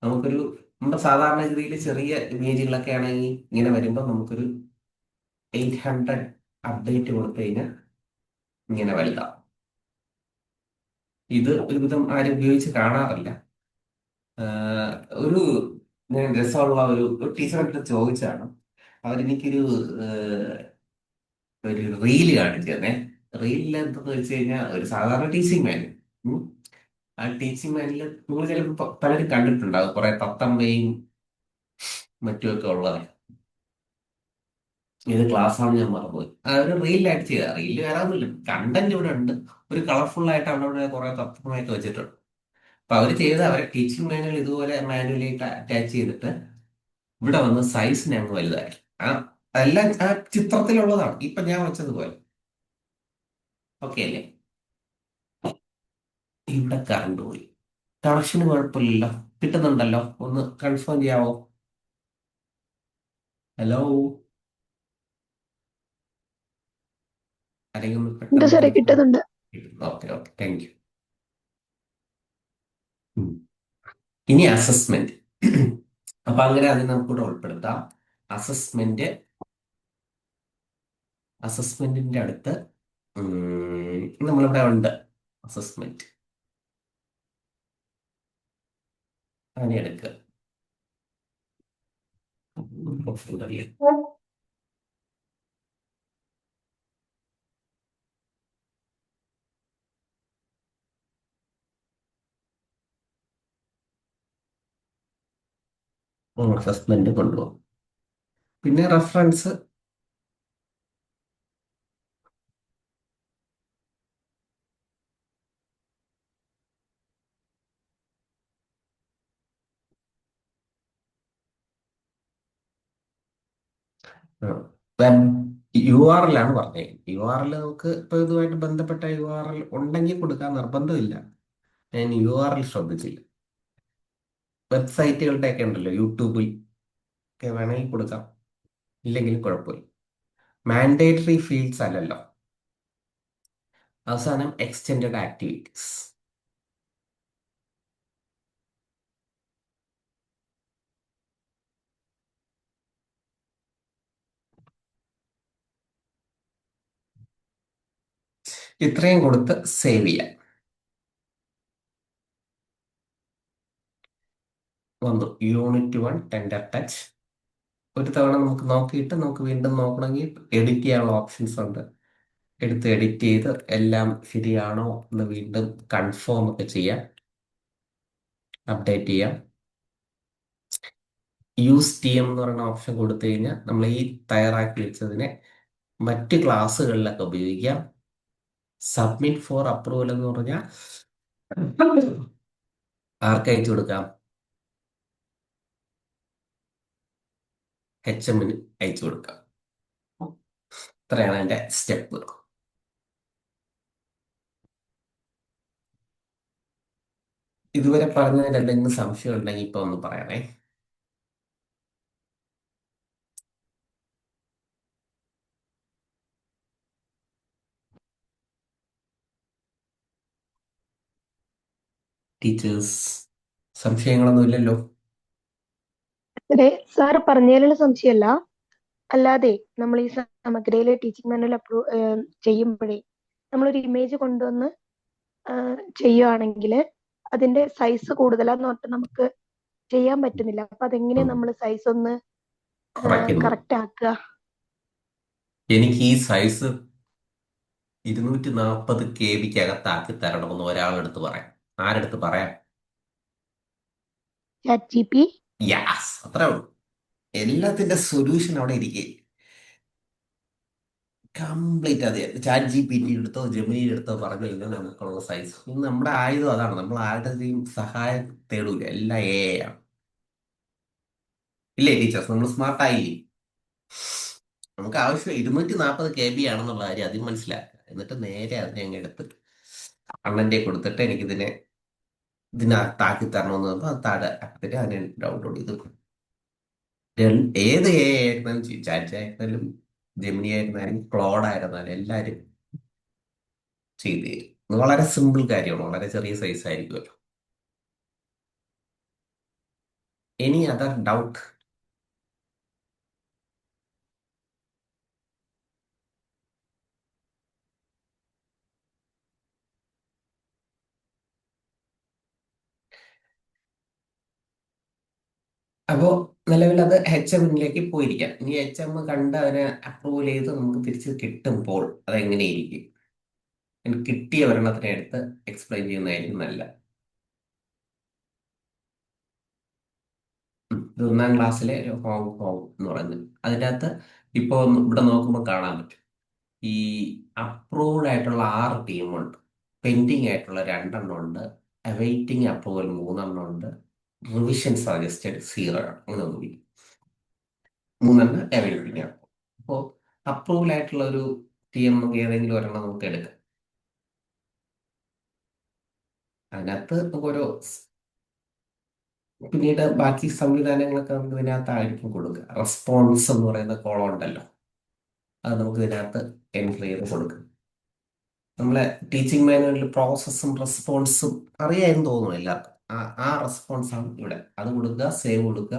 നമുക്കൊരു, നമ്മുടെ സാധാരണഗതിയിൽ ചെറിയ ഇമേജുകളൊക്കെ ആണെങ്കിൽ ഇങ്ങനെ വരുമ്പോൾ നമുക്കൊരു 800 അപ്ഡേറ്റ് കൊടുത്തു കഴിഞ്ഞാൽ ഇങ്ങനെ വലുതാവും. ഇത് ഒരുവിധം ആരും ഉപയോഗിച്ച് കാണാറില്ല. ആഹ് ഒരു ഞാൻ രസമുള്ള ഒരു ടീച്ചറെ ചോദിച്ചാണ്, അവരെനിക്കൊരു ഒരു റീല് കാണിച്ചു തന്നെ. റീലിൽ എന്തെന്ന് വെച്ച് കഴിഞ്ഞാൽ ഒരു സാധാരണ ടീച്ചിങ് മാനുവൽ. ആ ടീച്ചിങ് മാനുവൽ നിങ്ങൾ ചിലപ്പോൾ പലരും കണ്ടിട്ടുണ്ടാകും, കുറെ തത്തമ്മയും മറ്റുമൊക്കെ ഉള്ളത്. ഏത് ക്ലാസ്സാണ് ഞാൻ മറന്നുപോയി. ആ ഒരു റീലിലായിട്ട് ചെയ്ത, റീലിൽ വേറെ ഒന്നുമില്ല, കണ്ടന്റ് ഇവിടെ ഉണ്ട്. ഒരു കളർഫുൾ ആയിട്ട് അവിടെ കുറെ തത്വമായിട്ട് വെച്ചിട്ടുണ്ട്. അപ്പൊ അവർ ചെയ്ത, അവരെ ടീച്ചിങ് മാനുവൽ ഇതുപോലെ മാനുവലായിട്ട് അറ്റാച്ച് ചെയ്തിട്ട് ഇവിടെ വന്ന് സൈസിനെ അങ്ങ് വലുതാക്കി. ആ എല്ലാം ആ ചിത്രത്തിലുള്ളതാണ്, ഇപ്പൊ ഞാൻ വെച്ചതുപോലെ. ഓക്കെ അല്ലേ? ഇവിടെ കറണ്ട് പോയി. കണക്ഷന് കുഴപ്പമില്ലല്ലോ, കിട്ടുന്നുണ്ടല്ലോ? ഒന്ന് കൺഫേം ചെയ്യാവോ? ഹലോ? ആരെങ്കിലും ഒന്ന് ഉണ്ട് പെട്ടെന്ന് സാറേ, കൺഫേം. കിട്ടുന്നുണ്ട്. Okay okay, thank you. ഇനി അസസ്മെന്റ്. അപ്പൊ അങ്ങനെ അത് നമുക്കിവിടെ ഉൾപ്പെടുത്താം. അസസ്മെന്റ്, അസസ്മെന്റിന്റെ അടുത്ത് നമ്മളിവിടെ ഉണ്ട്. അസസ്മെന്റ് അങ്ങനെ എടുക്കുക. അസസ്മെന്റ് കൊണ്ടുപോകും. പിന്നെ റെഫറൻസ്. വെബ് URL ആണ് പറഞ്ഞത്. URL നമുക്ക് ഇപ്പൊ ഇതുമായിട്ട് ബന്ധപ്പെട്ട URL ഉണ്ടെങ്കിൽ കൊടുക്കാൻ നിർബന്ധമില്ല. ഞാൻ URL ശ്രദ്ധിച്ചില്ല. വെബ്സൈറ്റുകളുടെ ഒക്കെ ഉണ്ടല്ലോ, യൂട്യൂബിൽ ഒക്കെ വേണമെങ്കിൽ കൊടുക്കാം, ഇല്ലെങ്കിലും കുഴപ്പമില്ല. മാൻഡേറ്ററി ഫീൽഡ്സ് അല്ലല്ലോ. അവസാനം എക്സ്റ്റെൻഡഡ് ആക്ടിവിറ്റീസ്. ഇത്രയും കൊടുത്ത് സേവ് ചെയ്യാം. വന്നു യൂണിറ്റ് 1 ടെൻഡർ ടച്ച്. ഒരു തവണ നമുക്ക് നോക്കിയിട്ട് നമുക്ക് വീണ്ടും നോക്കണമെങ്കിൽ എഡിറ്റ് ചെയ്യാനുള്ള ഓപ്ഷൻസ് ഉണ്ട്. എടുത്ത് എഡിറ്റ് ചെയ്ത് എല്ലാം ശരിയാണോ എന്ന് വീണ്ടും കൺഫേം ഒക്കെ ചെയ്യാം, അപ്ഡേറ്റ് ചെയ്യാം. യൂസ് TM എന്ന് പറയുന്ന ഓപ്ഷൻ കൊടുത്തു കഴിഞ്ഞാൽ നമ്മൾ ഈ തയ്യാറാക്കി വെച്ചതിനെ മറ്റ് ക്ലാസ്സുകളിലൊക്കെ ഉപയോഗിക്കാം. സബ്മിറ്റ് ഫോർ അപ്രൂവൽ എന്ന് പറഞ്ഞാൽ ആർക്ക് അയച്ചു കൊടുക്കാം? HMന് അയച്ചു കൊടുക്കാം. ഇത്രയാണ് അതിന്റെ സ്റ്റെപ്പ്. ഇതുവരെ പറഞ്ഞതിൽ എന്തെങ്കിലും സംശയം ഉണ്ടെങ്കിൽ ഇപ്പൊ ഒന്ന് പറയണേ. ടീച്ചേഴ്സ്, സംശയങ്ങളൊന്നും ഇല്ലല്ലോ? അതെ, സാർ പറഞ്ഞതിലുള്ള സംശയമല്ല. അല്ലാതെ നമ്മൾ ഈ സമഗ്രയിലെ ടീച്ചിങ് മാനുവൽ ചെയ്യുമ്പോഴേ നമ്മളൊരു ഇമേജ് കൊണ്ടുവന്ന് ചെയ്യുവാണെങ്കിൽ അതിന്റെ സൈസ് കൂടുതലാന്ന് പറഞ്ഞിട്ട് നമുക്ക് ചെയ്യാൻ പറ്റുന്നില്ല. അപ്പൊ അതെങ്ങനെ ഉം, നമ്മൾ സൈസ് ഒന്ന് കുറയ്ക്കുന്നു. കറക്റ്റ് ആക്കുക? എനിക്ക് ഈ സൈസ് 240 KB അകത്താക്കി തരണമെന്ന് ഒരാളെടുത്ത് പറയാം. ആരെടുത്ത് പറയാം? Chat GP. യാസ്, അത്രേ ഉള്ളൂ. എല്ലാത്തിന്റെ സൊല്യൂഷൻ അവിടെ ഇരിക്കേ. കംപ്ലീറ്റ് അതെ. ChatGPT എടുത്തോ ജെമിനി എടുത്തോ പറഞ്ഞു കഴിഞ്ഞാൽ നമുക്കുള്ള സൈസ്. നമ്മുടെ ആയുധം അതാണ്. നമ്മൾ ആരുടെയും സഹായം തേടൂല, എല്ലാം ആണ്. ഇല്ലേ ടീച്ചേഴ്സ്? നമ്മൾ സ്മാർട്ട് ആയില്ലേ? നമുക്ക് ആവശ്യം 240 KB ആണെന്നുള്ള കാര്യം ആദ്യം മനസ്സിലാക്കുക. എന്നിട്ട് നേരെ അതിനെ അങ്ങ് എടുത്ത് അണ്ണന്റെ കൊടുത്തിട്ട് ഇതിനകത്താക്കി തരണമെന്ന് പറഞ്ഞാൽ അത് താഴെ അപ്പത്തേക്ക് അതിനെ ഡൗൺലോഡ് ചെയ്ത് ഏത് ആയിരുന്നാലും ചാറ്റ് ആയിരുന്നാലും ജെമിനി ആയിരുന്നാലും ക്ലോഡ് ആയിരുന്നാലും എല്ലാവരും ചെയ്തു തരും. ഇത് വളരെ സിമ്പിൾ കാര്യമാണ്, വളരെ ചെറിയ സൈസ് ആയിരിക്കുമല്ലോ. Any other doubt? അപ്പോൾ നിലവിൽ അത് HMലേക്ക് പോയിരിക്കാം. ഇനി HM കണ്ട് അതിനെ അപ്രൂവൽ ചെയ്ത് നമുക്ക് തിരിച്ച് കിട്ടുമ്പോൾ അതെങ്ങനെയിരിക്കും? എനിക്ക് കിട്ടിയ ഒരെണ്ണത്തിനെ എടുത്ത് എക്സ്പ്ലെയിൻ ചെയ്യുന്നതായിരിക്കും നല്ല. ഇത് 1ാം ക്ലാസ്സിലെ ഒരു ഹോങ്കോങ് എന്ന് പറയുന്നത്. അതിൻ്റെ അകത്ത് ഇപ്പോൾ ഇവിടെ നോക്കുമ്പോൾ കാണാൻ പറ്റും. ഈ അപ്രൂവ്ഡ് ആയിട്ടുള്ള 6 ടീമുണ്ട്, പെൻഡിങ് ആയിട്ടുള്ള 2 ഉണ്ട്, അവൈറ്റിംഗ് അപ്രൂവൽ 3 ഉണ്ട്, റിവിഷൻ സജസ്റ്റഡ് 0 ആണ്. അങ്ങനെ ഒന്നുമില്ല. 3 അവൈറ്റിംഗ് ആണ്. അപ്പോൾ അപ്രൂവൽ ആയിട്ടുള്ള ഒരു ടീം നമുക്ക് ഏതെങ്കിലും ഒരെണ്ണം നമുക്ക് എടുക്കാം. അതിനകത്ത് നമുക്ക് പിന്നീട് ബാക്കി സംവിധാനങ്ങളൊക്കെ നമുക്ക് ഇതിനകത്തായിരിക്കും കൊടുക്കുക. റെസ്പോൺസ് എന്ന് പറയുന്ന കോളം ഉണ്ടല്ലോ, അത് നമുക്ക് ഇതിനകത്ത് എൻട്രി ചെയ്ത് കൊടുക്കാം. നമ്മളെ ടീച്ചിങ് മാനുവലിൽ പ്രോസസ്സും റെസ്പോൺസും അറിയാമെന്ന് തോന്നുന്നു എല്ലാവർക്കും. ആ റെസ്പോൺസ് ആണ് ഇവിടെ. അത് കൊടുക്കുക, സേവ് കൊടുക്കുക.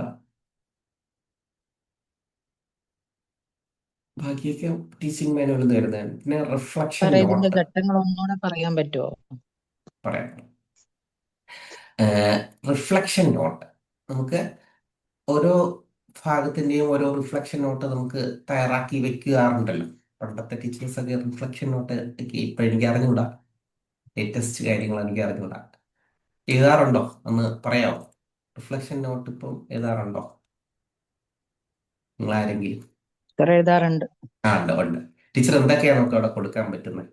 ബാക്കിയൊക്കെ ടീച്ചിങ് മാനുവലിൽ നിന്ന് വരുന്നതാണ്. പിന്നെ റിഫ്ലക്ഷൻ സാറേ ഇതിന്റെ നോട്ട് ഘട്ടങ്ങൾ ഒന്നുകൂടെ പറയാൻ പറ്റുമോ? പറയാം. റിഫ്ലക്ഷൻ നോട്ട് നമുക്ക് ഓരോ ഭാഗത്തിന്റെയും ഓരോ റിഫ്ലക്ഷൻ നോട്ട് നമുക്ക് തയ്യാറാക്കി വെക്കാറുണ്ടല്ലോ. പണ്ടത്തെ ടീച്ചേഴ്സ് ഒക്കെ റിഫ്ലക്ഷൻ നോട്ട് ഇപ്പൊ എനിക്ക് അറിഞ്ഞൂടാ, ലേറ്റസ്റ്റ് കാര്യങ്ങൾ എനിക്ക് അറിഞ്ഞൂടാ. എഴുതാറുണ്ടോ? ഒന്ന് പറയാമോ? റിഫ്ലക്ഷൻ നോട്ട് ഇപ്പം എഴുതാറുണ്ടോ നിങ്ങൾ ആരെങ്കിലും? സാർ എഴുതാറുണ്ട്. ഉണ്ട് ഉണ്ട്. ടീച്ചർ എന്തൊക്കെയാണ് നമുക്ക് അവിടെ കൊടുക്കാൻ പറ്റുന്നത്?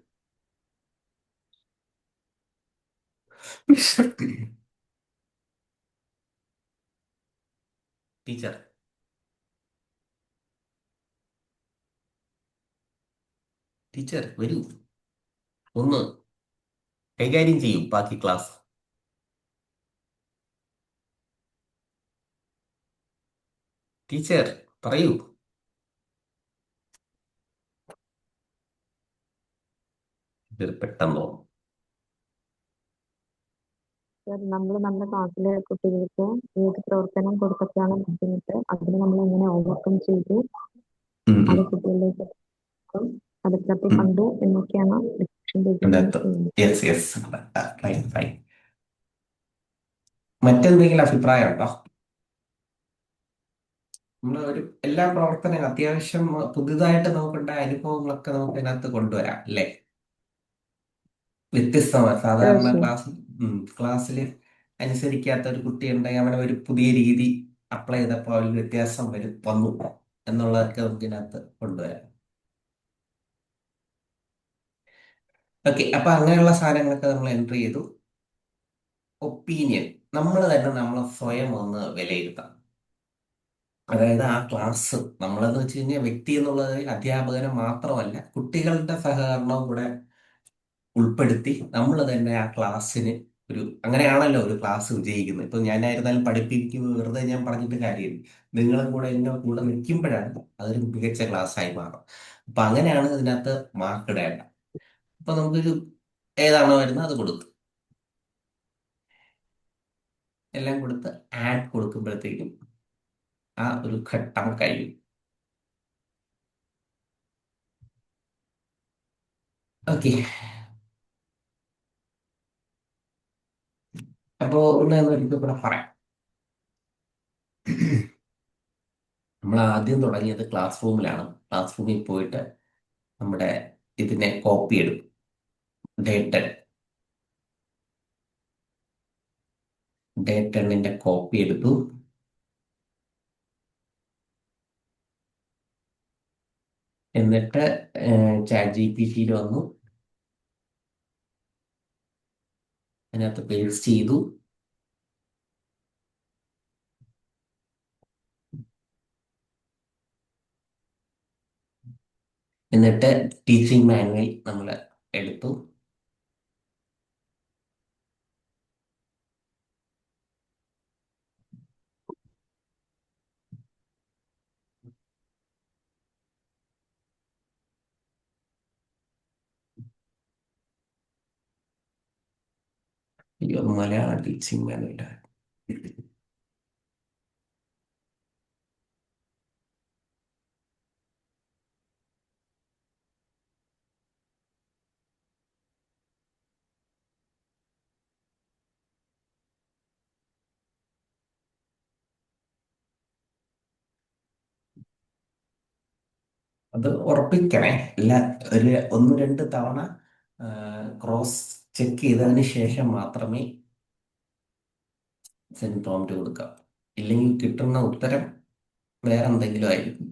ടീച്ചർ ടീച്ചർ വരൂ, ഒന്ന് കൈകാര്യം ചെയ്യും ബാക്കി ക്ലാസ്. ടീച്ചർ പറയൂ. ഇത് പെട്ടെന്നോ? നമ്മൾ നമ്മുടെ ക്ലാസ്സിലെ കുട്ടികൾക്ക് ഏത് പ്രവർത്തനം കൊടുത്തിട്ടാണ് ബുദ്ധിമുട്ട്, അതിന് നമ്മൾ എങ്ങനെ ഓവർകം ചെയ്തു, ഉം, ഉം. അത് കുട്ടികളിലേക്ക് എത്തിക്കും, അത് പ്രതി കണ്ടു എന്നൊക്കെയാണ് ഡിസ്കഷൻ ഇതിനകത്ത് ചെയ്യുന്നത്. Yes yes, fine fine. മറ്റെന്തെങ്കിലും അഭിപ്രായം ഉണ്ടോ? നമ്മൾ ഒരു എല്ലാ പ്രവർത്തനവും അത്യാവശ്യം പുതുതായിട്ട് നോക്കേണ്ട അനുഭവങ്ങളൊക്കെ നമുക്ക് ഇതിനകത്ത് കൊണ്ടുവരാം അല്ലേ? വ്യത്യസ്തമായ സാധാരണ ക്ലാസ്സിൽ അനുസരിക്കാത്ത ഒരു കുട്ടി ഉണ്ടെങ്കിൽ അവനെ ഒരു പുതിയ രീതി അപ്ലൈ ചെയ്തപ്പോൾ അതിൽ വ്യത്യാസം വന്നു എന്നുള്ളതൊക്കെ നമുക്ക് ഇതിനകത്ത് കൊണ്ടുവരാം. ഓക്കെ, അപ്പൊ അങ്ങനെയുള്ള സാധനങ്ങളൊക്കെ നമ്മൾ എൻട്രി ചെയ്തു. ഒപ്പീനിയൻ, നമ്മൾ തന്നെ നമ്മളെ സ്വയം ഒന്ന് വിലയിരുത്താം. അതായത് ആ ക്ലാസ് നമ്മളെന്ന് വെച്ച് കഴിഞ്ഞാൽ വ്യക്തി എന്നുള്ളത് അധ്യാപകനെ മാത്രമല്ല, കുട്ടികളുടെ സഹകരണവും കൂടെ ഉൾപ്പെടുത്തി നമ്മൾ തന്നെ ആ ക്ലാസ്സിന് അങ്ങനെയാണല്ലോ ഒരു ക്ലാസ് വിജയിക്കുന്നത്. ഇപ്പൊ ഞാനായിരുന്നാലും പഠിപ്പിക്കുന്നത് വെറുതെ ഞാൻ പറഞ്ഞിട്ട് കാര്യമില്ല, നിങ്ങളും കൂടെ എന്നെ കൂടെ നിൽക്കുമ്പോഴാണ് അതൊരു മികച്ച ക്ലാസ് ആയി മാറും. അപ്പൊ അങ്ങനെയാണ് ഇതിനകത്ത് മാർക്ക് ഇടേണ്ട. അപ്പൊ നമുക്കൊരു ഏതാണോ വരുന്നത് അത് കൊടുത്തു, എല്ലാം കൊടുത്ത് ആഡ് കൊടുക്കുമ്പോഴത്തേക്കും ആ ഒരു ഘട്ടം കഴിയും. ഓക്കെ, അപ്പോ ഒരിക്കൽ കൂടെ പറയാം. നമ്മൾ ആദ്യം തുടങ്ങിയത് ക്ലാസ് റൂമിലാണ്. ക്ലാസ് റൂമിൽ പോയിട്ട് നമ്മുടെ ഇതിനെ കോപ്പി എടുക്കും. ഡേ 10ന്റെ കോപ്പി എടുത്തു. എന്നിട്ട് ചാറ്റ് GPT വന്നു, അതിനകത്ത് പേസ്റ്റ് ചെയ്തു. എന്നിട്ട് ടീച്ചിങ് മാനുവൽ നമ്മൾ എടുത്തു. Malayalam teaching manual. അത് ഉറപ്പിക്കണേ, അല്ല ഒരു 1-2 തവണ ക്രോസ് ചെക്ക് ചെയ്തതിന് ശേഷം മാത്രമേ സെൻഡ് പ്രോംപ്റ്റ് കൊടുക്കാം. ഇല്ലെങ്കിൽ കിട്ടുന്ന ഉത്തരം വേറെ എന്തെങ്കിലും ആയിരിക്കും.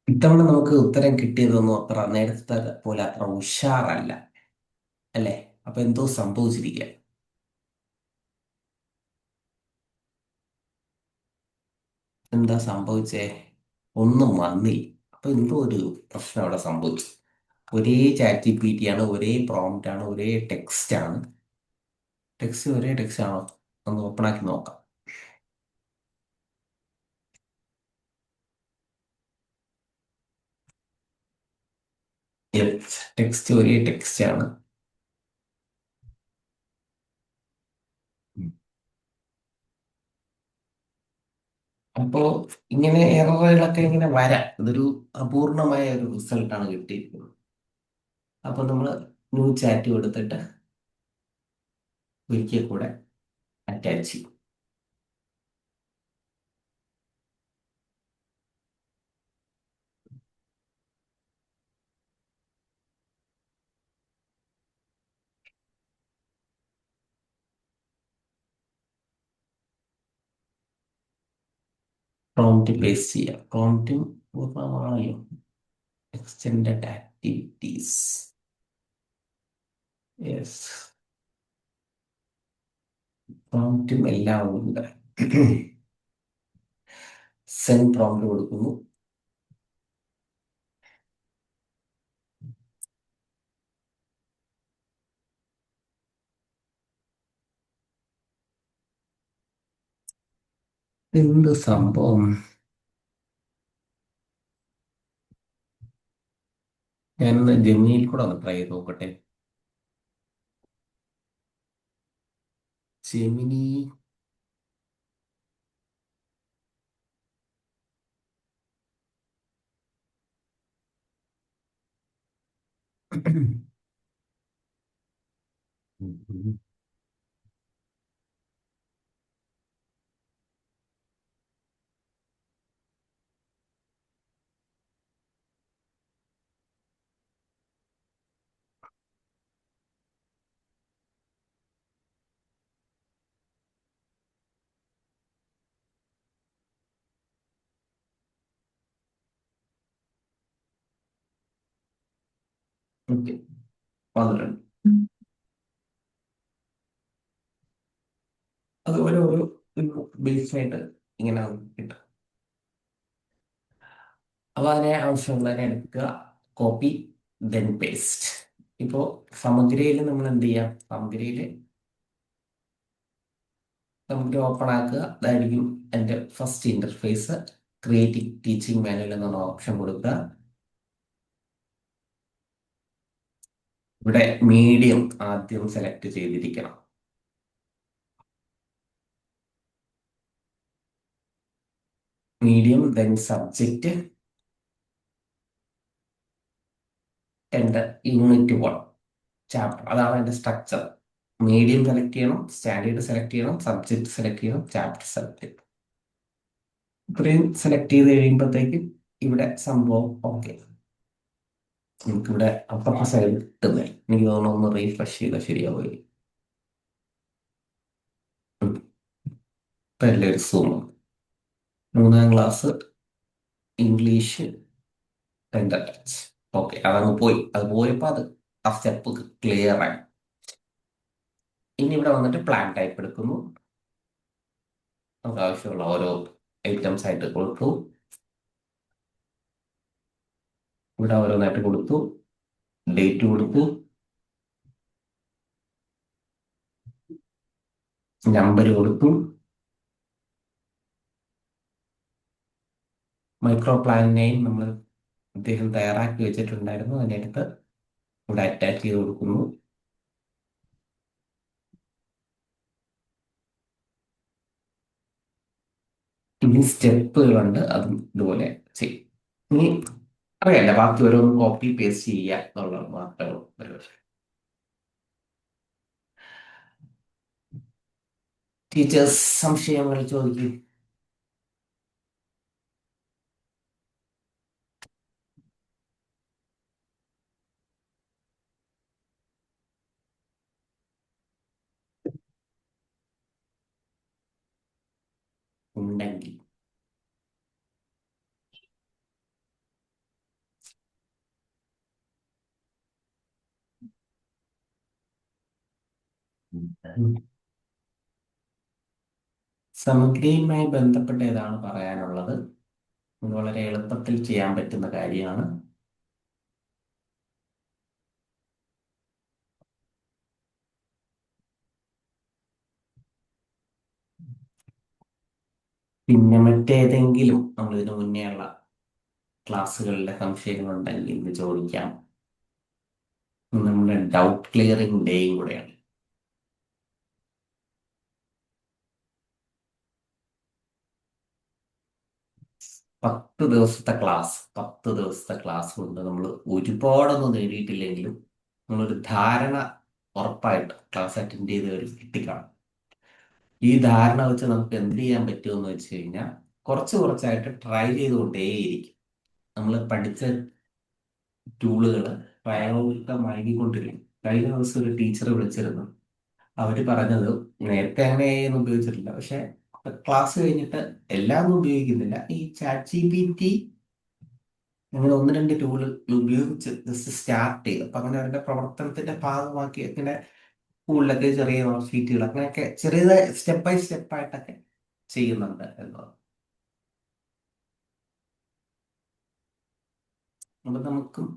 ഇത്തവണ നമുക്ക് ഉത്തരം കിട്ടിയതൊന്നും അത്ര നേരത്തെ പോലെ അത്ര ഉഷാറല്ല അല്ലേ? അപ്പൊ എന്തോ സംഭവിച്ചിരിക്കുക. എന്താ സംഭവിച്ചേ? ഒന്നും വന്നില്ല. അപ്പൊ എന്തോ ഒരു പ്രശ്നം അവിടെ സംഭവിച്ചു. ഒരേ ചാറ്റ് GPT ആണ്, ഒരേ പ്രോംപ്റ്റ് ആണ്, ഒരേ ടെക്സ്റ്റ് ആണ്. ഒരേ ടെക്സ്റ്റ് ആണോ? ഒന്ന് ഓപ്പൺ ആക്കി നോക്കാം. ടെക്സ്റ്റ് ഒരേ ടെക്സ്റ്റ് ആണ്. അപ്പോ ഇങ്ങനെ എററുകളൊക്കെ ഇങ്ങനെ വരാം. ഇതൊരു അപൂർണമായ ഒരു റിസൾട്ടാണ് കിട്ടിയിരിക്കുന്നത്. അപ്പൊ നമ്മൾ ന്യൂ ചാറ്റ് കൊടുത്തിട്ട് ഒരിക്കൽ കൂടെ അറ്റാച്ച് ചെയ്യും. പ്രോംപ്റ്റ് പേസ്റ്റ് ചെയ്യാം. പ്രോംപ്റ്റും പൂർണ്ണമാണല്ലോ. Extended activities, yes. പ്രോംപ്റ്റും എല്ലാം ഉണ്ട്. സെൻഡ് പ്രോംപ്റ്റ് കൊടുക്കുന്നു. എന്ത് സംഭവം? ഞാൻ ജെമിനിയിൽ കൂടെ ഒന്ന് ട്രൈ ചെയ്ത് നോക്കട്ടെ. ജെമിനി ഓക്കെ വന്നിട്ടുണ്ട്. അതുപോലെ ഒരു ബേസ് ആയിട്ട് ഇങ്ങനെ കിട്ടും. അപ്പൊ അതിനെ ആവശ്യമുള്ളതിനെ എടുക്കുക, കോപ്പി, ദെൻ പേസ്റ്റ്. ഇപ്പോൾ സമഗ്രയിൽ നമ്മൾ എന്ത് ചെയ്യാം? സമഗ്രയിൽ നമുക്ക് ഓപ്പൺ ആക്കുക. അതായിരിക്കും എൻ്റെ first interface. Create teaching manual എന്നുള്ള ഓപ്ഷൻ കൊടുക്കുക. ഇവിടെ മീഡിയം ആദ്യം സെലക്ട് ചെയ്തിരിക്കണം. മീഡിയം, ദെൻ സബ്ജക്റ്റ്, എൻ്റെ യൂണിറ്റ് 1 ചാപ്റ്റർ. അതാണ് എൻ്റെ സ്ട്രക്ചർ. മീഡിയം സെലക്ട് ചെയ്യണം, സ്റ്റാൻഡേർഡ് സെലക്ട് ചെയ്യണം, സബ്ജക്ട് സെലക്ട് ചെയ്യണം, ചാപ്റ്റർ സെലക്ട് ചെയ്യണം. ഇത്രയും സെലക്ട് ചെയ്ത് കഴിയുമ്പോഴത്തേക്കും ഇവിടെ സംഭവം ഓക്കെ. നമുക്കിവിടെ അപ്പുറത്തെ സൈഡ് കിട്ടുന്നില്ല. എനിക്ക് തോന്നുന്നു ഒന്ന് റീഫ്രഷ് ചെയ്താൽ ശരിയാവുക. ഇപ്പം എല്ലാവരും zoom. 3ാം class English tender touch. Okay, അതങ്ങ് പോയി. അത് പോയപ്പോൾ അത് ആ സ്റ്റെപ്പ് ക്ലിയർ ആയി. ഇനി ഇവിടെ വന്നിട്ട് പ്ലാൻ ടൈപ്പ് എടുക്കുന്നു. നമുക്ക് ആവശ്യമുള്ള ഓരോ ഐറ്റംസ് ആയിട്ട് കൊടുത്തു. ഇവിടെ ഓരോന്നായിട്ട് കൊടുത്തു. ഡേറ്റ് കൊടുത്തു, നമ്പർ കൊടുത്തു. മൈക്രോ പ്ലാൻ നെയിം നമ്മൾ അദ്ദേഹം തയ്യാറാക്കി വെച്ചിട്ടുണ്ടായിരുന്നു. അതിനടുത്ത് ഇവിടെ അറ്റാച്ച് ചെയ്ത് കൊടുക്കുന്നു. ഇനി സ്റ്റെപ്പുകളുണ്ട്, അതും ഇതുപോലെ ചെയ്യും. ഇനി അറിയാല്ല, ബാക്കി ഓരോന്ന് കോപ്പി പേസ്റ്റ് ചെയ്യുക എന്നുള്ളത് മാത്രമേ ഉള്ളൂ. ടീച്ചേഴ്സ് സംശയങ്ങൾ ചോദിക്കും. ഉണ്ടെങ്കിൽ സമഗ്രയുമായി ബന്ധപ്പെട്ട് ഏതാണ് പറയാനുള്ളത്? ഇത് വളരെ എളുപ്പത്തിൽ ചെയ്യാൻ പറ്റുന്ന കാര്യമാണ്. പിന്നെ മറ്റേതെങ്കിലും നമ്മൾ ഇതിനു മുന്നേ ഉള്ള ക്ലാസ്സുകളിലെ സംശയങ്ങളുണ്ടെങ്കിൽ ഇത് ചോദിക്കാം. ഇത് നമ്മുടെ ഡൗട്ട് ക്ലിയറിംഗ് ഡേയും കൂടെയാണ്. പത്ത് ദിവസത്തെ ക്ലാസ് കൊണ്ട് നമ്മൾ ഒരുപാടൊന്നും നേടിയിട്ടില്ലെങ്കിലും നമ്മളൊരു ധാരണ ഉറപ്പായിട്ട് ക്ലാസ് അറ്റൻഡ് ചെയ്തവർ കിട്ടിക്കാണും. ഈ ധാരണ വെച്ച് നമുക്ക് എന്ത് ചെയ്യാൻ പറ്റുമെന്ന് വെച്ച് കഴിഞ്ഞാൽ കുറച്ച് കുറച്ചായിട്ട് ട്രൈ ചെയ്തുകൊണ്ടേയിരിക്കും. നമ്മൾ പഠിച്ച ടൂളുകൾ പ്രായോഗികമാക്കിക്കൊണ്ടിരിക്കും. കഴിഞ്ഞ ദിവസം ഒരു ടീച്ചർ വിളിച്ചിരുന്നു. അവര് പറഞ്ഞത് നേരത്തെ അങ്ങനെയൊന്നും ഉപയോഗിച്ചിട്ടില്ല, പക്ഷെ ക്ലാസ് കഴിഞ്ഞിട്ട് എല്ലാം ഒന്നും ഉപയോഗിക്കുന്നില്ല. ഈ ChatGPT അങ്ങനെ 1-2 ടൂള് ഉപയോഗിച്ച് ജസ്റ്റ് സ്റ്റാർട്ട് ചെയ്തു. അപ്പൊ അങ്ങനെ അവരുടെ പ്രവർത്തനത്തിന്റെ ഭാഗമാക്കി അങ്ങനെ സ്കൂളിലൊക്കെ ചെറിയ ഷീറ്റുകൾ അങ്ങനെയൊക്കെ ചെറിയ സ്റ്റെപ്പ് ബൈ സ്റ്റെപ്പ് ആയിട്ടൊക്കെ ചെയ്യുന്നുണ്ട് എന്നുള്ളത്. അപ്പൊ നമുക്കും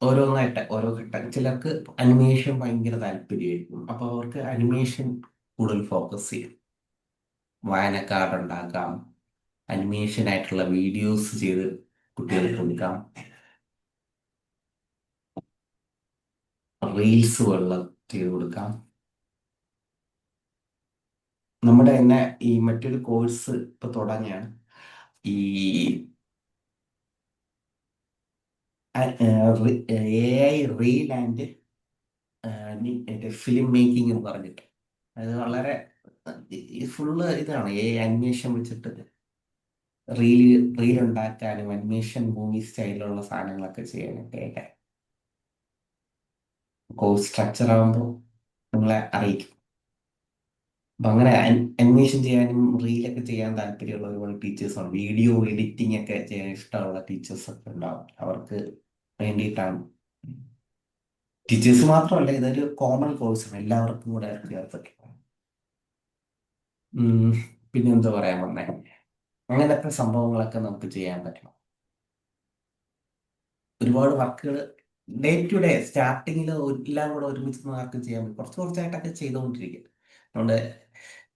ഓരോന്നായിട്ട് ഓരോ ഘട്ടം, ചിലർക്ക് അനിമേഷൻ ഭയങ്കര താല്പര്യമായിരിക്കും, അപ്പൊ അവർക്ക് അനിമേഷൻ കൂടുതൽ ഫോക്കസ് ചെയ്യും. വായനക്കാർഡ് ഉണ്ടാക്കാം, അനിമേഷൻ ആയിട്ടുള്ള വീഡിയോസ് ചെയ്ത് കുട്ടികൾക്ക് കൊടുക്കാം, റീൽസ് പോലുള്ള ചെയ്ത് കൊടുക്കാം. നമ്മുടെ തന്നെ ഈ മറ്റൊരു കോഴ്സ് ഇപ്പൊ തുടങ്ങിയാണ്, ഈ AI reel and film making എന്ന് പറഞ്ഞിട്ട്. അത് വളരെ ഫുള്ള് ഇതാണ് അനിമേഷൻ വെച്ചിട്ട് റീൽ ഉണ്ടാക്കാനും അനിമേഷൻ മൂവി സ്റ്റൈലിലുള്ള സാധനങ്ങളൊക്കെ ചെയ്യാനൊക്കെ കോഴ്സ് സ്ട്രക്ചർ ആകുമ്പോൾ നിങ്ങളെ അറിയിക്കും. അപ്പൊ അങ്ങനെ അനിമേഷൻ ചെയ്യാനും റീലൊക്കെ ചെയ്യാൻ താല്പര്യമുള്ള ഒരുപാട് ടീച്ചേഴ്സ് ഉണ്ട്. വീഡിയോ എഡിറ്റിംഗ് ഒക്കെ ചെയ്യാൻ ഇഷ്ടമുള്ള ടീച്ചേഴ്സ് ഒക്കെ ഉണ്ടാവും. അവർക്ക് വേണ്ടിയിട്ടാണ്. ടീച്ചേഴ്സ് മാത്രമല്ല, ഇതൊരു കോമൺ കോഴ്സാണ്, എല്ലാവർക്കും കൂടെ ചേർത്തിട്ട്. പിന്നെ എന്താ പറയാൻ വന്നേ, അങ്ങനത്തെ സംഭവങ്ങളൊക്കെ നമുക്ക് ചെയ്യാൻ പറ്റണം. ഒരുപാട് വർക്കുകൾ ഡേ ടു ഡേ സ്റ്റാർട്ടിങ്ങിൽ എല്ലാം കൂടെ ഒരുമിച്ച് മാർക്ക് ചെയ്യാൻ പറ്റും. കുറച്ച് കുറച്ചായിട്ടൊക്കെ ചെയ്തുകൊണ്ടിരിക്കും. അതുകൊണ്ട്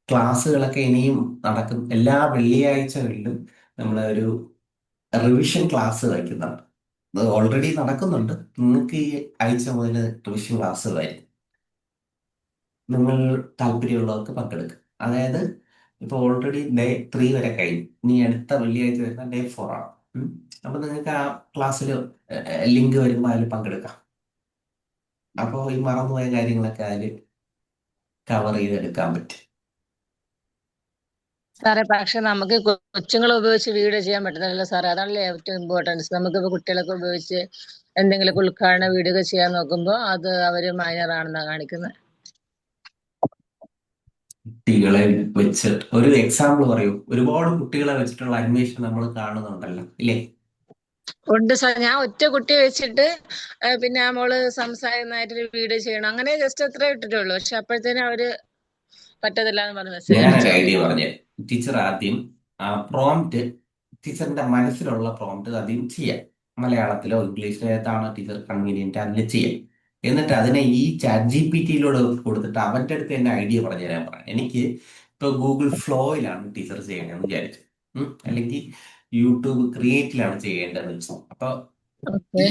ക്ലാസ്സുകളൊക്കെ ഇനിയും നടക്കും. എല്ലാ വെള്ളിയാഴ്ചകളിലും നമ്മൾ ഒരു റിവിഷൻ ക്ലാസ് വയ്ക്കുന്നുണ്ട്. അത് ഓൾറെഡി നടക്കുന്നുണ്ട്. നിങ്ങൾക്ക് ഈ ആഴ്ച മുതൽ റിവിഷൻ ക്ലാസ് വരും. നിങ്ങൾ താല്പര്യമുള്ളവർക്ക് പങ്കെടുക്കും. അതായത് ഇപ്പൊ ഓൾറെഡി ഡേ 3 വരെ കഴിഞ്ഞു, ഇനി അടുത്ത വെള്ളിയാഴ്ച വരുന്ന ഡേ 4 ആണ്. അപ്പൊ നിങ്ങൾക്ക് ആ ക്ലാസ്സിൽ ലിങ്ക് വരുമ്പോൾ അതിൽ പങ്കെടുക്കാം. അപ്പോൾ ഈ മറന്നുപോയ കാര്യങ്ങളൊക്കെ അതിൽ കവർ ചെയ്തെടുക്കാൻ പറ്റും. സാറേ, പക്ഷെ നമുക്ക് കൊച്ചുങ്ങളെ ഉപയോഗിച്ച് വീഡിയോ ചെയ്യാൻ പറ്റുന്നില്ല സാറേ. അതാണല്ലേ ഏറ്റവും ഇമ്പോർട്ടൻസ്. നമുക്കിപ്പോൾ കുട്ടികളൊക്കെ ഉപയോഗിച്ച് എന്തെങ്കിലുമൊക്കെ ഉദ്ഘാടന വീഡിയോ ഒക്കെ ചെയ്യാൻ നോക്കുമ്പോൾ അത് അവര് മൈനർ ആണെന്നാണ് കാണിക്കുന്നത്. കുട്ടികളെ വെച്ച് ഒരു എക്സാമ്പിൾ പറയൂ. ഒരുപാട് കുട്ടികളെ വെച്ചിട്ടുള്ള അനിമേഷൻ നമ്മൾ കാണുന്നുണ്ടല്ലോ, ഇല്ലേ? ഉണ്ട് സാർ. ഞാൻ ഒറ്റ കുട്ടിയെ വെച്ചിട്ട് പിന്നെ ആ മോള് സംസാരിക്കുന്നതായിട്ടൊരു വീഡിയോ ചെയ്യണം, അങ്ങനെ ജസ്റ്റ് അത്രേ ഇട്ടിട്ടുള്ളൂ. പക്ഷെ അപ്പോഴത്തേനും അവര് പറ്റത്തില്ല എന്ന് പറഞ്ഞ് മെസ്സേജ് ഞാനൊരു അടിച്ചു. ഐഡിയ പറഞ്ഞ്, ടീച്ചർ ആദ്യം ആ പ്രോംപ്റ്റ്, ടീച്ചറിന്റെ മനസ്സിലുള്ള പ്രോംപ്റ്റ് ആദ്യം ചെയ്യാം. മലയാളത്തിലോ ഇംഗ്ലീഷിലോ ഏതാണോ ടീച്ചർ കൺവീനിയന്റ് അതിൽ ചെയ്യാം. എന്നിട്ട് അതിനെ ഈ ChatGPT-യിലൂടെ കൊടുത്തിട്ട് അവന്റെ അടുത്ത് തന്നെ ഐഡിയ പറഞ്ഞു തരാൻ പറയാം. എനിക്ക് ഇപ്പൊ ഗൂഗിൾ ഫ്ലോയിലാണ് ടീച്ചർ ചെയ്യണമെന്ന് വിചാരിച്ചു, അല്ലെങ്കിൽ യൂട്യൂബ് ക്രിയേറ്റിലാണ് ചെയ്യേണ്ടതെന്ന് വെച്ചു. അപ്പൊ ഓക്കെ.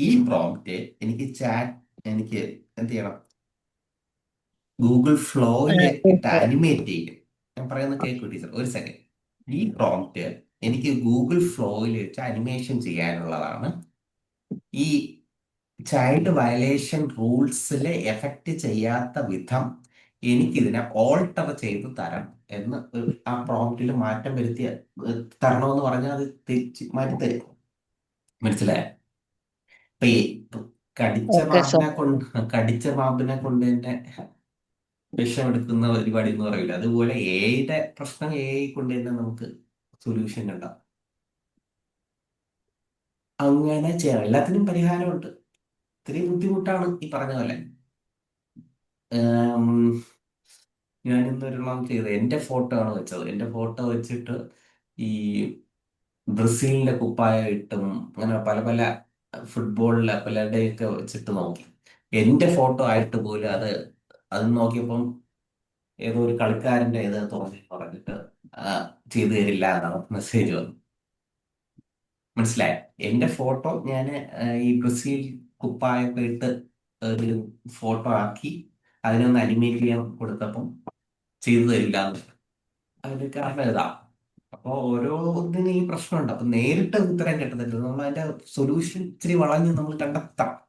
ഈ പ്രോംപ്റ്റ് എനിക്ക് എന്ത് ചെയ്യണം, ഗൂഗിൾ ഫ്ലോയിൽ ഇട്ട് അനിമേറ്റ് ചെയ്യും. ഞാൻ പറയുന്നത് കേൾക്കൂ ടീച്ചർ, ഒരു സെക്കൻഡ്. ഈ പ്രോംപ്റ്റ് എനിക്ക് ഗൂഗിൾ ഫ്ലോയിൽ വെച്ച് അനിമേഷൻ ചെയ്യാനുള്ളതാണ്. ഈ ചൈൽഡ് വയലേഷൻ റൂൾസിലെ എഫക്റ്റ് ചെയ്യാത്ത വിധം എനിക്കിതിനെ ഓൾട്ടർ ചെയ്ത് തരണം എന്ന് ആ പ്രോംപ്റ്റിൽ മാറ്റം വരുത്തിയ തരണമെന്ന് പറഞ്ഞാൽ അത് മാറ്റി തരും. മനസ്സിലായോ? ഇപ്പൊ ഈ കടിച്ച ഓക്കെ സാർ. കടിച്ച പാമ്പിനെ കൊണ്ട് തന്നെ വിഷമെടുക്കുന്ന പരിപാടി എന്ന് പറയില്ല. അതുപോലെ എയുടെ പ്രശ്നം കൊണ്ട് തന്നെ നമുക്ക് സൊല്യൂഷൻ ഉണ്ടാവും. അങ്ങനെ ചെയ്യാം. എല്ലാത്തിനും പരിഹാരമുണ്ട്. ഇത്തിരി ബുദ്ധിമുട്ടാണ് ഈ പറഞ്ഞ പോലെ. ഞാൻ ഇന്നൊരെണ്ണം ചെയ്തത്, എന്റെ ഫോട്ടോ ആണ് വെച്ചത്. എന്റെ ഫോട്ടോ വെച്ചിട്ട് ഈ ബ്രസീലിന്റെ കുപ്പായ ഇട്ടും അങ്ങനെ പല പല ഫുട്ബോളിലെ പലരുടെയൊക്കെ വെച്ചിട്ട് നോക്കി. എന്റെ ഫോട്ടോ ആയിട്ട് പോലും അത് നോക്കിയപ്പം ഏതോ ഒരു കളിക്കാരന്റെ ഇത് പറഞ്ഞിട്ട് ചെയ്തു തരില്ല എന്നാണ് മെസ്സേജ് വന്നു. മനസ്സിലായോ? എന്റെ ഫോട്ടോ ഞാൻ ഈ ബ്രസീൽ കുപ്പായൊക്കെ ഇട്ട് ഒരു ഫോട്ടോ ആക്കി അതിനൊന്ന് അനിമേറ്റ് ചെയ്യാൻ കൊടുത്തപ്പം ചെയ്തു തരില്ല എന്ന്. അതിന്റെ കാരണം ഇതാ. അപ്പൊ ഓരോന്നിനും ഈ പ്രശ്നമുണ്ട്. അപ്പൊ നേരിട്ട് ഉത്തരം കിട്ടുന്നില്ല. നമ്മൾ അതിന്റെ സൊല്യൂഷൻ ഇച്ചിരി വളഞ്ഞ് നമ്മൾ കണ്ടെത്തണം.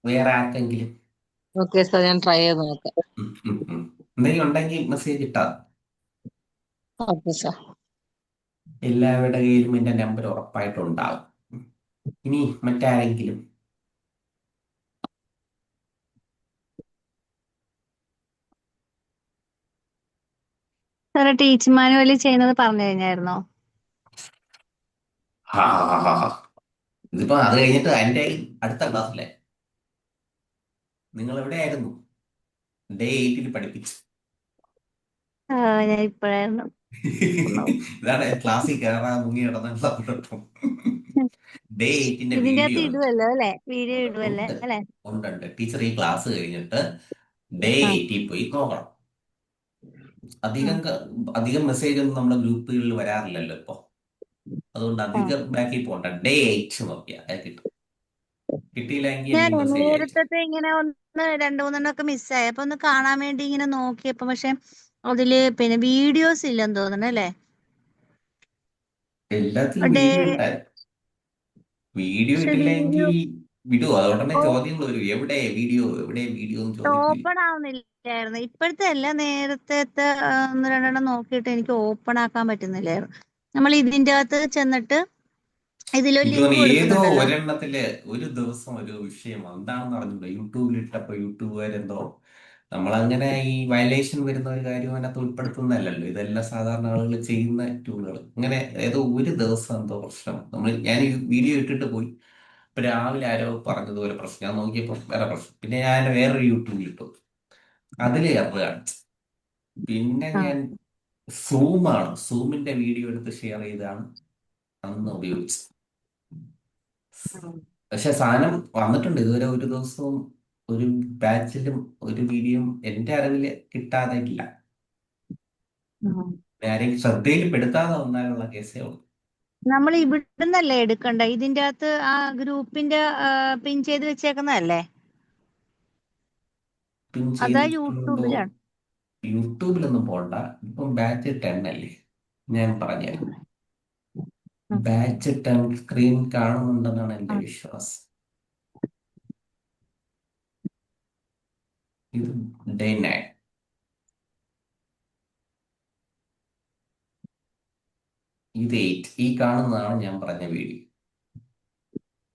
വേറെ ആർക്കെങ്കിലും ഓക്കെ സാർ, ഞാൻ ട്രൈ ചെയ്ത് നോക്കാം. എന്തെങ്കിലും ഉണ്ടെങ്കിൽ മെസ്സേജ് ഇട്ടാ. Okay sir. എല്ലാവരുടെ കയ്യിലും എന്റെ നമ്പർ ഉറപ്പായിട്ടും ഉണ്ടാവും. ഇനി മറ്റാരെങ്കിലും? സാറേ, ടീച്ചർ മാനുവലി ചെയ്യുന്നത് പറഞ്ഞു കഴിഞ്ഞായിരുന്നോ? ഹാ ഹാ ഹാ ഹാ. ഇതിപ്പോ അത് കഴിഞ്ഞിട്ട് അതിന്റെ അടുത്ത ക്ലാസ്സിലെ നിങ്ങൾ എവിടെയായിരുന്നു? ഡേ 8 പഠിപ്പിച്ചു. ഞാൻ ഇപ്പോഴായിരുന്നു ഒന്നു. ഇതാണ് ക്ലാസ്സിൽ കയറാൻ മുങ്ങി നടന്നുള്ള കുഴപ്പം. ഡേ 8 ഇതിന്റെ വീഡിയോ അകത്ത് ഉണ്ട്. ഇടുവല്ലോ അല്ലെ? വീഡിയോ ഇടുവല്ലേ ഉണ്ട് അല്ലെ? ഉണ്ട്. ടീച്ചർ ഈ ക്ലാസ് കഴിഞ്ഞിട്ട് ഡേ ആ 8 പോയി നോക്കണം. ആ അധികം മെസ്സേജ് ഒന്നും നമ്മുടെ ഗ്രൂപ്പുകളിൽ വരാറില്ലല്ലോ ഇപ്പൊ. അതുകൊണ്ട് ആ. അധികം ബാക്കിൽ പോകണ്ട. ഡേ 8 നോക്കിയാൽ അത് കിട്ടും. കിട്ടിയില്ലെങ്കിൽ ഞാൻ എനിക്ക് മെസ്സേജ് അയച്ചു. നേരത്തെ ഇങ്ങനെ ഒന്ന് രണ്ടു മൂന്നെണ്ണൊക്കെ മിസ്സായി. അപ്പൊ ഒന്ന് കാണാൻ വേണ്ടി ഇങ്ങനെ നോക്കിയപ്പോ പക്ഷെ അതില് പിന്നെ വീഡിയോസ് ഇല്ലെന്ന് തോന്നുന്നു അല്ലേ? എല്ലാത്തിലും ഡേ വീഡിയോ ഉണ്ടായി. വീഡിയോ പക്ഷെ ഇട്ടില്ലെങ്കിൽ വീഡിയോ വിടുവോ? അതോടനെ ചോദ്യങ്ങൾ വരും. എവിടെ വീഡിയോ എന്ന് ചോദിക്കും. ഓപ്പൺ ആവുന്നില്ലായിരുന്നു. ഇപ്പോഴത്തെ അല്ല, നേരത്തെ ഒന്ന് രണ്ടെണ്ണം നോക്കിയിട്ട് എനിക്ക് ഓപ്പൺ ആക്കാൻ പറ്റുന്നില്ലായിരുന്നു. നമ്മൾ ഇതിന്റെ അകത്ത് ചെന്നിട്ട് ഇതിലൊരു എനിക്ക് ലിങ്ക് തോന്നുന്നു ഏതോ കൊടുക്കുന്നുണ്ടല്ലോ. ഒരെണ്ണത്തില് ഒരു ദിവസം ഒരു വിഷയം എന്താണെന്ന് അറിഞ്ഞൂടാ. യൂട്യൂബിൽ ഇട്ടപ്പോ യൂട്യൂബുകാരെന്തോ നമ്മളങ്ങനെ ഈ വയലേഷൻ വരുന്ന ഒരു കാര്യം അതിനകത്ത് ഉൾപ്പെടുത്തുന്നതല്ലല്ലോ. ഇതെല്ലാം സാധാരണ ആളുകൾ ചെയ്യുന്ന ടൂളുകൾ. ഇങ്ങനെ ഏതോ ഒരു ദിവസം എന്തോ പ്രശ്നം ഞാൻ ഈ വീഡിയോ ഇട്ടിട്ട് പോയി. ഇപ്പൊ രാവിലെ ആരോ പറഞ്ഞതുപോലെ പ്രശ്നം. ഞാൻ നോക്കിയപ്പോ വേറെ പ്രശ്നം. പിന്നെ ഞാൻ വേറൊരു യൂട്യൂബിൽ ഇട്ടു. അതില് എറർ കാണിച്ചു. പിന്നെ ആ ഞാൻ സൂമിന്റെ വീഡിയോ എടുത്ത് ഷെയർ ചെയ്താണ് അന്ന് ഉപയോഗിച്ചത്. പക്ഷെ സാധനം വന്നിട്ടുണ്ട്. ഇതുവരെ ഒരു ദിവസവും ഒരു ബാച്ചിലും ഒരു വീഡിയോയും എന്റെ അറിവില് കിട്ടാതെ ഇല്ല. ആരെയും ശ്രദ്ധയിൽപ്പെടുത്താതെ വന്നാലുള്ള കേസേ ഉള്ളൂ. നമ്മൾ ഇവിടുന്നല്ലേ എടുക്കണ്ട? ഇതിന്റെ അകത്ത് ആ ഗ്രൂപ്പിന്റെ പിൻ ചെയ്ത് വെച്ചേക്കുന്നതല്ലേ? പിൻ അതാ ചെയ്തിട്ടുണ്ടോ? യൂട്യൂബിലാണ്? യൂട്യൂബിലൊന്നും പോണ്ട. ഇപ്പം ബാച്ച് 10 അല്ലേ. ഞാൻ പറഞ്ഞുതരാം. ഉം. ബാച്ച് 10 സ്ക്രീൻ കാണുന്നുണ്ടെന്നാണ് ആ എന്റെ വിശ്വാസം. ഇത് ഡേ 9. ഇത് 8. ഈ കാണുന്നതാണ് ഞാൻ പറഞ്ഞ വീഡിയോ.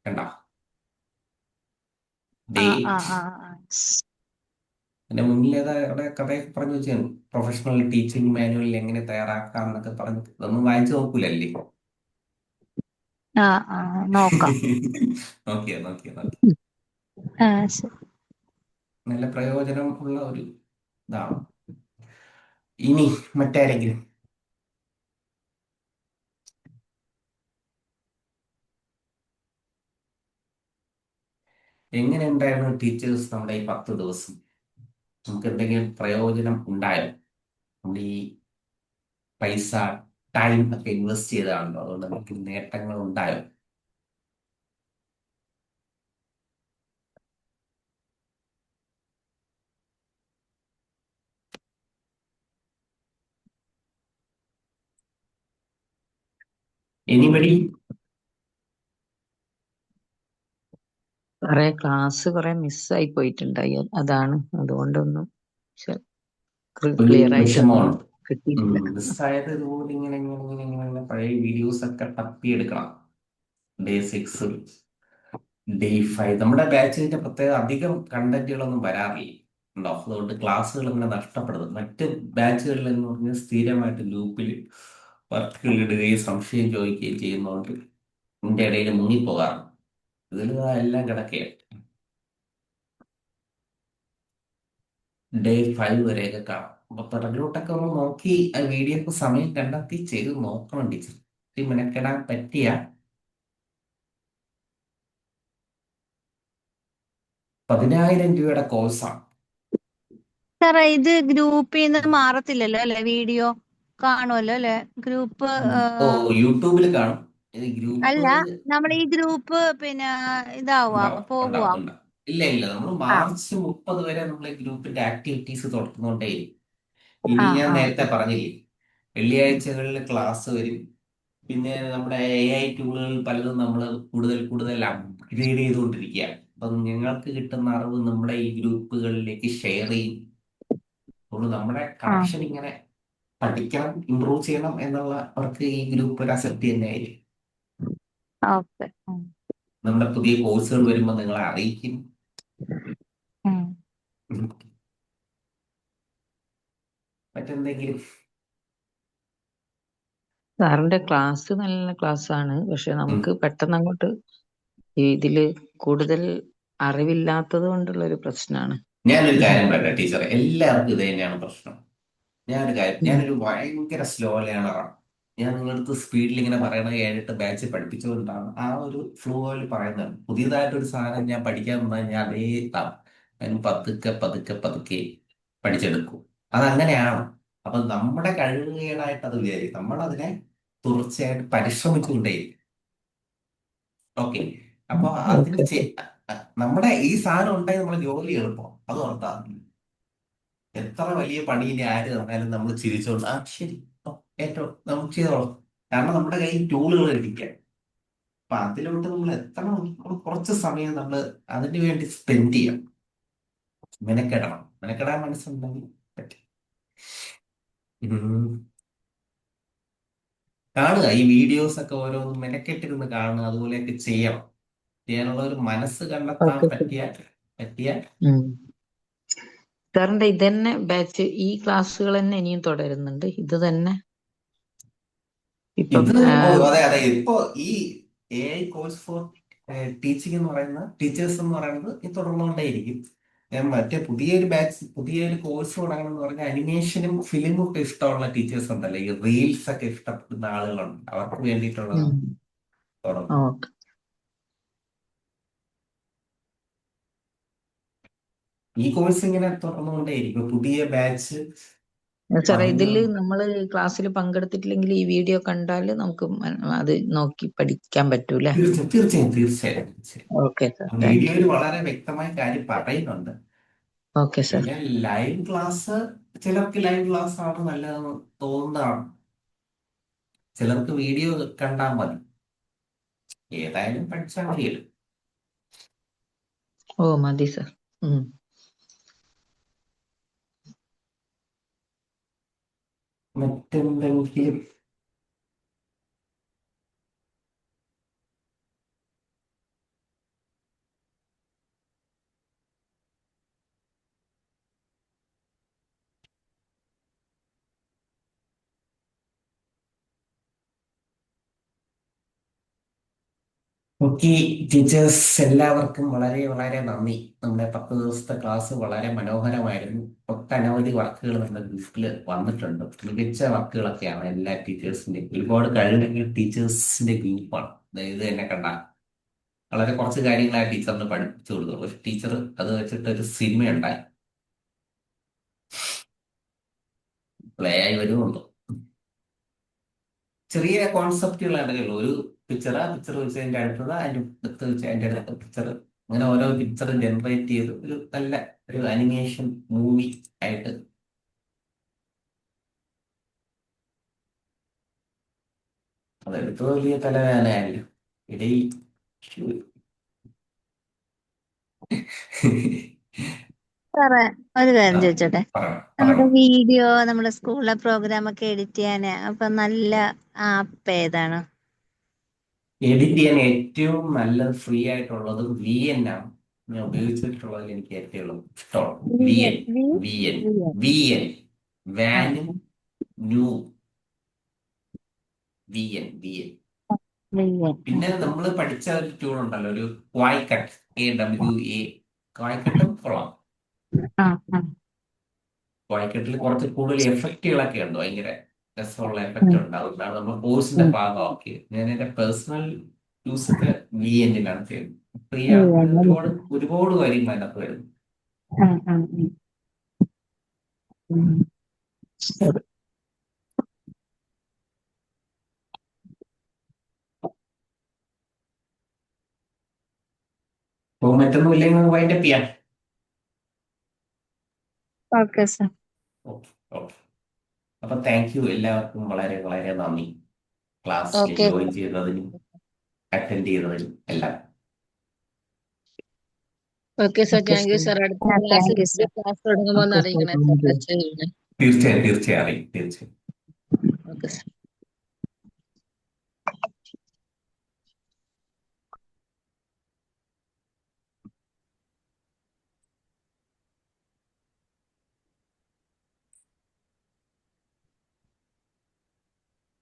കണ്ട ഡേ ആ ആ 8. ആ ആ. എന്റെ മുന്നിൽ അവിടെ കഥയൊക്കെ പറഞ്ഞു വെച്ചാൽ പ്രൊഫഷണൽ ടീച്ചിങ് മാനുവൽ എങ്ങനെ തയ്യാറാക്കാം എന്നൊക്കെ പറഞ്ഞു. ഇതൊന്നും വായിച്ചു നോക്കൂലല്ലേ? ആ ആ നോക്കാം. നോക്കിയോ. ആ ശരി. നല്ല പ്രയോജനം ഉള്ള ഒരു ഇതാണ്. ഇനി മറ്റാരെങ്കിലും എങ്ങനെ ഉണ്ടായിരുന്നു ടീച്ചേഴ്സ് നമ്മുടെ ഈ 10 ദിവസം? നമുക്ക് എന്തെങ്കിലും പ്രയോജനം ഉണ്ടായോ? നമ്മൾ ഈ പൈസ ടൈം ഒക്കെ ഇൻവെസ്റ്റ് ചെയ്തതാണല്ലോ. അതുകൊണ്ട് നമുക്ക് നേട്ടങ്ങൾ ഉണ്ടായോ? എനിബഡി? കുറെ ക്ലാസ് കുറെ മിസ്സായി പോയിട്ടുണ്ടായി. അതാണ്, അതുകൊണ്ടൊന്നും ഒരു ക്ലിയർ ആയിട്ടൊന്നും വിഷമമാണ്. കിട്ടിയിട്ടില്ല. മിസ്സായത് ഇതുപോലെ ഇങ്ങനെ പഴയ വീഡിയോസ് ഒക്കെ തപ്പിയെടുക്കണം. ഡേ 6, ഡേ 5 നമ്മുടെ ബാച്ചിന്റെ പ്രത്യേക അധികം കണ്ടന്റുകളൊന്നും വരാറില്ല ഉണ്ടോ. അതുകൊണ്ട് ക്ലാസ്സുകൾ ഇങ്ങനെ നഷ്ടപ്പെടുന്നു. മറ്റ് ബാച്ചുകളിൽ എന്ന് പറഞ്ഞാൽ സ്ഥിരമായിട്ട് ലൂപ്പിൽ വർക്കുകൾ ഇടുകയും സംശയം ചോദിക്കുകയും ചെയ്യുന്നതുകൊണ്ട് ഇതിന്റെ ഇടയിൽ മുങ്ങിപ്പോകാറുണ്ട്. ഇതിൽ എല്ലാം കിടക്കുകയാണ്. ഡേ 5 വരെയൊക്കെ കാണാം. അപ്പൊ പിറകിലോട്ടൊക്കെ ഒന്ന് നോക്കി ആ വീഡിയോക്ക് സമയം കണ്ടെത്തി ചെയ്ത് നോക്കണം ടീച്ചർ. മെനക്കെടാൻ പറ്റിയ 10,000 രൂപയുടെ കോഴ്സാണ്. സാറേ ഇത് ഗ്രൂപ്പിൽ നിന്ന് മാറത്തില്ലല്ലോ അല്ലെ? വീഡിയോ കാണുമല്ലോ അല്ലെ? ഗ്രൂപ്പ് ഓ, യൂട്യൂബിൽ കാണും. ഇത് ഗ്രൂപ്പ് അല്ല, നമ്മൾ ഈ ഗ്രൂപ്പ് പിന്നെ ഇതാവുക പോകുക. ഉണ്ടാവും. ഇല്ല നമ്മൾ ആ മാർച്ച് 30 വരെ നമ്മൾ ഈ ഗ്രൂപ്പിന്റെ ആക്ടിവിറ്റീസ് തുടർന്നുകൊണ്ടേയിരിക്കും. ആ ഇനി ഞാൻ ആ നേരത്തെ പറഞ്ഞില്ലേ, വെള്ളിയാഴ്ചകളിൽ ക്ലാസ് വരും. പിന്നെ നമ്മുടെ AI ടൂളുകൾ പലതും നമ്മൾ കൂടുതൽ അപ്ഗ്രേഡ് ചെയ്തുകൊണ്ടിരിക്കുകയാണ്. അപ്പം ഞങ്ങൾക്ക് കിട്ടുന്ന അറിവ് നമ്മുടെ ഈ ഗ്രൂപ്പുകളിലേക്ക് ഷെയർ ചെയ്യും. അതുകൊണ്ട് നമ്മുടെ ആ കണക്ഷൻ ഇങ്ങനെ പഠിക്കണം, ഇമ്പ്രൂവ് ചെയ്യണം എന്നുള്ള അവർക്ക് ഈ ഗ്രൂപ്പ് ഒരു അസറ്റ് തന്നെയായിരിക്കും. ഓക്കെ. നമ്മുടെ പുതിയ കോഴ്സുകൾ വരുമ്പോൾ നിങ്ങളെ അറിയിക്കും. മറ്റെന്തെങ്കിലും? സാറിന്റെ ക്ലാസ് നല്ല ക്ലാസ് ആണ്. പക്ഷെ നമുക്ക് പെട്ടെന്ന് അങ്ങോട്ട് ഇതില് കൂടുതൽ അറിവില്ലാത്തത് കൊണ്ടുള്ള ഒരു പ്രശ്നമാണ്. ഞാനൊരു കാര്യം പറയട്ടെ ടീച്ചറെ, എല്ലാവർക്കും ഇത് തന്നെയാണ് പ്രശ്നം. ഞാനൊരു ഭയങ്കര സ്ലോ ലേണറാണ്. ഞാൻ നിങ്ങളടുത്ത് സ്പീഡിൽ ഇങ്ങനെ പറയണത് കേട്ടിട്ട് ബാച്ച് പഠിപ്പിച്ചുകൊണ്ടാണ് ആ ഒരു ഫ്ലോയിൽ പറയുന്നത്. പുതിയതായിട്ടൊരു സാധനം ഞാൻ പഠിക്കാൻ വന്നാൽ ഞാൻ അതേ ഞാൻ പതുക്കെ പതുക്കെ പതുക്കെ പഠിച്ചെടുക്കും. അതങ്ങനെയാണ്. അപ്പൊ നമ്മുടെ കഴിവുകേടായിട്ട് അത് വിചാരിക്കും. നമ്മളതിനെ തുടർച്ചയായിട്ട് പരിശ്രമിച്ചുകൊണ്ടേയിരിക്കും. ഓക്കെ. അപ്പൊ അതിന് ഓക്കെ. നമ്മുടെ ഈ സാധനം ഉണ്ടായി നമ്മളെ ജോലി എളുപ്പം. അത് ഓർത്താൽ എത്ര വലിയ പണി ഇനി ആര് തന്നാലും നമ്മൾ ചിരിച്ചോണ്ട് ആ ശരി, ഏറ്റവും നമുക്ക് ചെയ്തോളാം. കാരണം നമ്മുടെ കയ്യിൽ ടൂളുകൾ ഇരിക്കാം. അപ്പൊ അതിലോട്ട് നമ്മൾ എത്തണം. നമ്മൾ കുറച്ച് സമയം നമ്മൾ അതിനു വേണ്ടി സ്പെൻഡ് ചെയ്യണം. മെനക്കെടാൻ മനസ്സുണ്ടെങ്കിൽ പറ്റും. കാണുക ഈ വീഡിയോസ് ഒക്കെ ഓരോന്നും മെനക്കെട്ടിരുന്ന് കാണുക, അതുപോലെയൊക്കെ ചെയ്യാനുള്ള ഒരു മനസ്സ് കണ്ടെത്താൻ ഓക്കെ. പറ്റിയാൽ സാറിന്റെ ഇതന്നെ ബാച്ച്, ഈ ക്ലാസ്സുകൾ തന്നെ ഇനിയും തുടരുന്നുണ്ട് ഇത് തന്നെ ഇപ്പം? അതെ. ഇപ്പോ ഈ AI കോഴ്സ് ഫോർ ടീച്ചിങ് എന്ന് പറയുന്ന ടീച്ചേഴ്സ് എന്ന് പറയുന്നത് ഈ തുടർന്നുകൊണ്ടേയിരിക്കും. മറ്റേ പുതിയൊരു കോഴ്സ് തുടങ്ങണം എന്ന് പറഞ്ഞാൽ അനിമേഷനും ഫിലിമും ഒക്കെ ഇഷ്ടമുള്ള ടീച്ചേഴ്സ് ഉണ്ടല്ലോ, ഈ റീൽസ് ഒക്കെ ഇഷ്ടപ്പെടുന്ന ആളുകളുണ്ട്, അവർക്ക് വേണ്ടിയിട്ടുള്ളതാണ് തുടങ്ങും. ഓക്കെ. ഈ കോഴ്സ് ഇങ്ങനെ തുടർന്നുകൊണ്ടേയിരിക്കും. പുതിയ ബാച്ച് സാറേ, ഇതില് നമ്മള് ക്ലാസ്സിൽ പങ്കെടുത്തിട്ടില്ലെങ്കിൽ ഈ വീഡിയോ കണ്ടാൽ നമുക്ക് അത് നോക്കി പഠിക്കാൻ പറ്റൂലേ? തീർച്ചയായും. ഓക്കെ സാർ, വീഡിയോയിൽ വളരെ വ്യക്തമായ കാര്യം പറയുന്നുണ്ട്. Okay sir. പിന്നെ ലൈവ് ക്ലാസ്, ചിലർക്ക് ലൈവ് ക്ലാസ് ആണ് നല്ലതെന്ന് തോന്നുന്നതാണ്. ചിലർക്ക് വീഡിയോ കണ്ടാൽ മതി. ഏതായാലും പഠിച്ചാൽ മതിയല്ലോ. ഓ മതി സാർ. മറ്റെന്തെങ്കിലും ഓക്കെ ടീച്ചേഴ്സ്, എല്ലാവർക്കും വളരെ വളരെ നന്ദി. നമ്മുടെ 10 ദിവസത്തെ ക്ലാസ് വളരെ മനോഹരമായിരുന്നു. ഒട്ടനവധി വർക്കുകൾ നമ്മുടെ ഗ്രൂപ്പിൽ വന്നിട്ടുണ്ട്. മികച്ച വർക്കുകളൊക്കെയാണ് എല്ലാ ടീച്ചേഴ്സിന്റെയും. ഒരുപാട് കഴിവുള്ള ടീച്ചേഴ്സിന്റെ ഗ്രൂപ്പാണ്. ഇത് തന്നെ കണ്ട വളരെ കുറച്ച് കാര്യങ്ങൾ ആ ടീച്ചറിന് പഠിപ്പിച്ചു കൊടുക്കും. പക്ഷെ ടീച്ചർ അത് വെച്ചിട്ട് ഒരു സിനിമ ഉണ്ടായി, പ്ലേ ആയി വരുന്നുണ്ടോ. ചെറിയ കോൺസെപ്റ്റുകളാണ് ഉള്ളൂ. ഒരു പിക്ചർ വെച്ച് അതിന്റെ അടുത്തത്, അതിന്റെ അടുത്ത് വെച്ച് അതിന്റെ അടുത്ത പിക്ചർ, അങ്ങനെ ഓരോ പിക്ചർ ജനറേറ്റ് ചെയ്ത് ഒരു നല്ല ഒരു അനിമേഷൻ മൂവി ആയിട്ട് അതെടുത്ത് വലിയ തലവേദനയായിരുന്നു. ഇടയിൽ സാറേ, ഒരു കാര്യം ചോദിച്ചോട്ടെ? നമ്മുടെ വീഡിയോ, നമ്മുടെ സ്കൂളിലെ പ്രോഗ്രാം ഒക്കെ എഡിറ്റ് ചെയ്യാന് അപ്പൊ നല്ല ആപ്പ് ഏതാണ്? എഡിറ്റ് ചെയ്യാൻ ഏറ്റവും നല്ലത് ഫ്രീ ആയിട്ടുള്ളത് VN ആണ്. ഞാൻ ഉപയോഗിച്ചിട്ടുള്ളതിൽ എനിക്ക് ഏറ്റവും ഇഷ്ടമാണ് VN. വാനും new VN. പിന്നെ നമ്മൾ പഠിച്ച ഒരു ടൂൾ ഉണ്ടല്ലോ, ഒരു ക്വായ്ക്കട്ട്, AWA. ക്വായ്ക്കട്ടും കൊള്ളാം. ക്വായ്ക്കട്ടിൽ കുറച്ച് കൂടുതൽ എഫക്റ്റുകളൊക്കെ ഉണ്ട്, ഭയങ്കര രസമുള്ള എഫക്റ്റ് ഉണ്ട്. അതുകൊണ്ടാണ് നമ്മൾ കോഴ്സിന്റെ ഭാഗമാക്കിയത്. ഞാൻ എന്റെ പേഴ്സണൽ യൂസ് ഒക്കെ VN-ലാണ് ചെയ്യുന്നത്. ഫ്രീ ആണ്. ഒരുപാട് കാര്യങ്ങൾ അതിനകത്ത് വരുന്നു. അപ്പോൾ മറ്റൊന്നും ഇല്ലെങ്കിൽ വൈൻഡപ്പ് ചെയ്യാം. Okay sir. ഓക്കെ. അപ്പൊ താങ്ക് യു എല്ലാവർക്കും, വളരെ വളരെ നന്ദി. ക്ലാസ്സിൽ ജോയിൻ ചെയ്തതിനും അറ്റൻഡ് ചെയ്തതിനും എല്ലാം. Okay sir, thank you sir. അടുത്ത ക്ലാസ് തുടങ്ങുമ്പോൾ ഒന്ന് അറിയിക്കണേ സാർ. തീർച്ചയായും. Okay sir.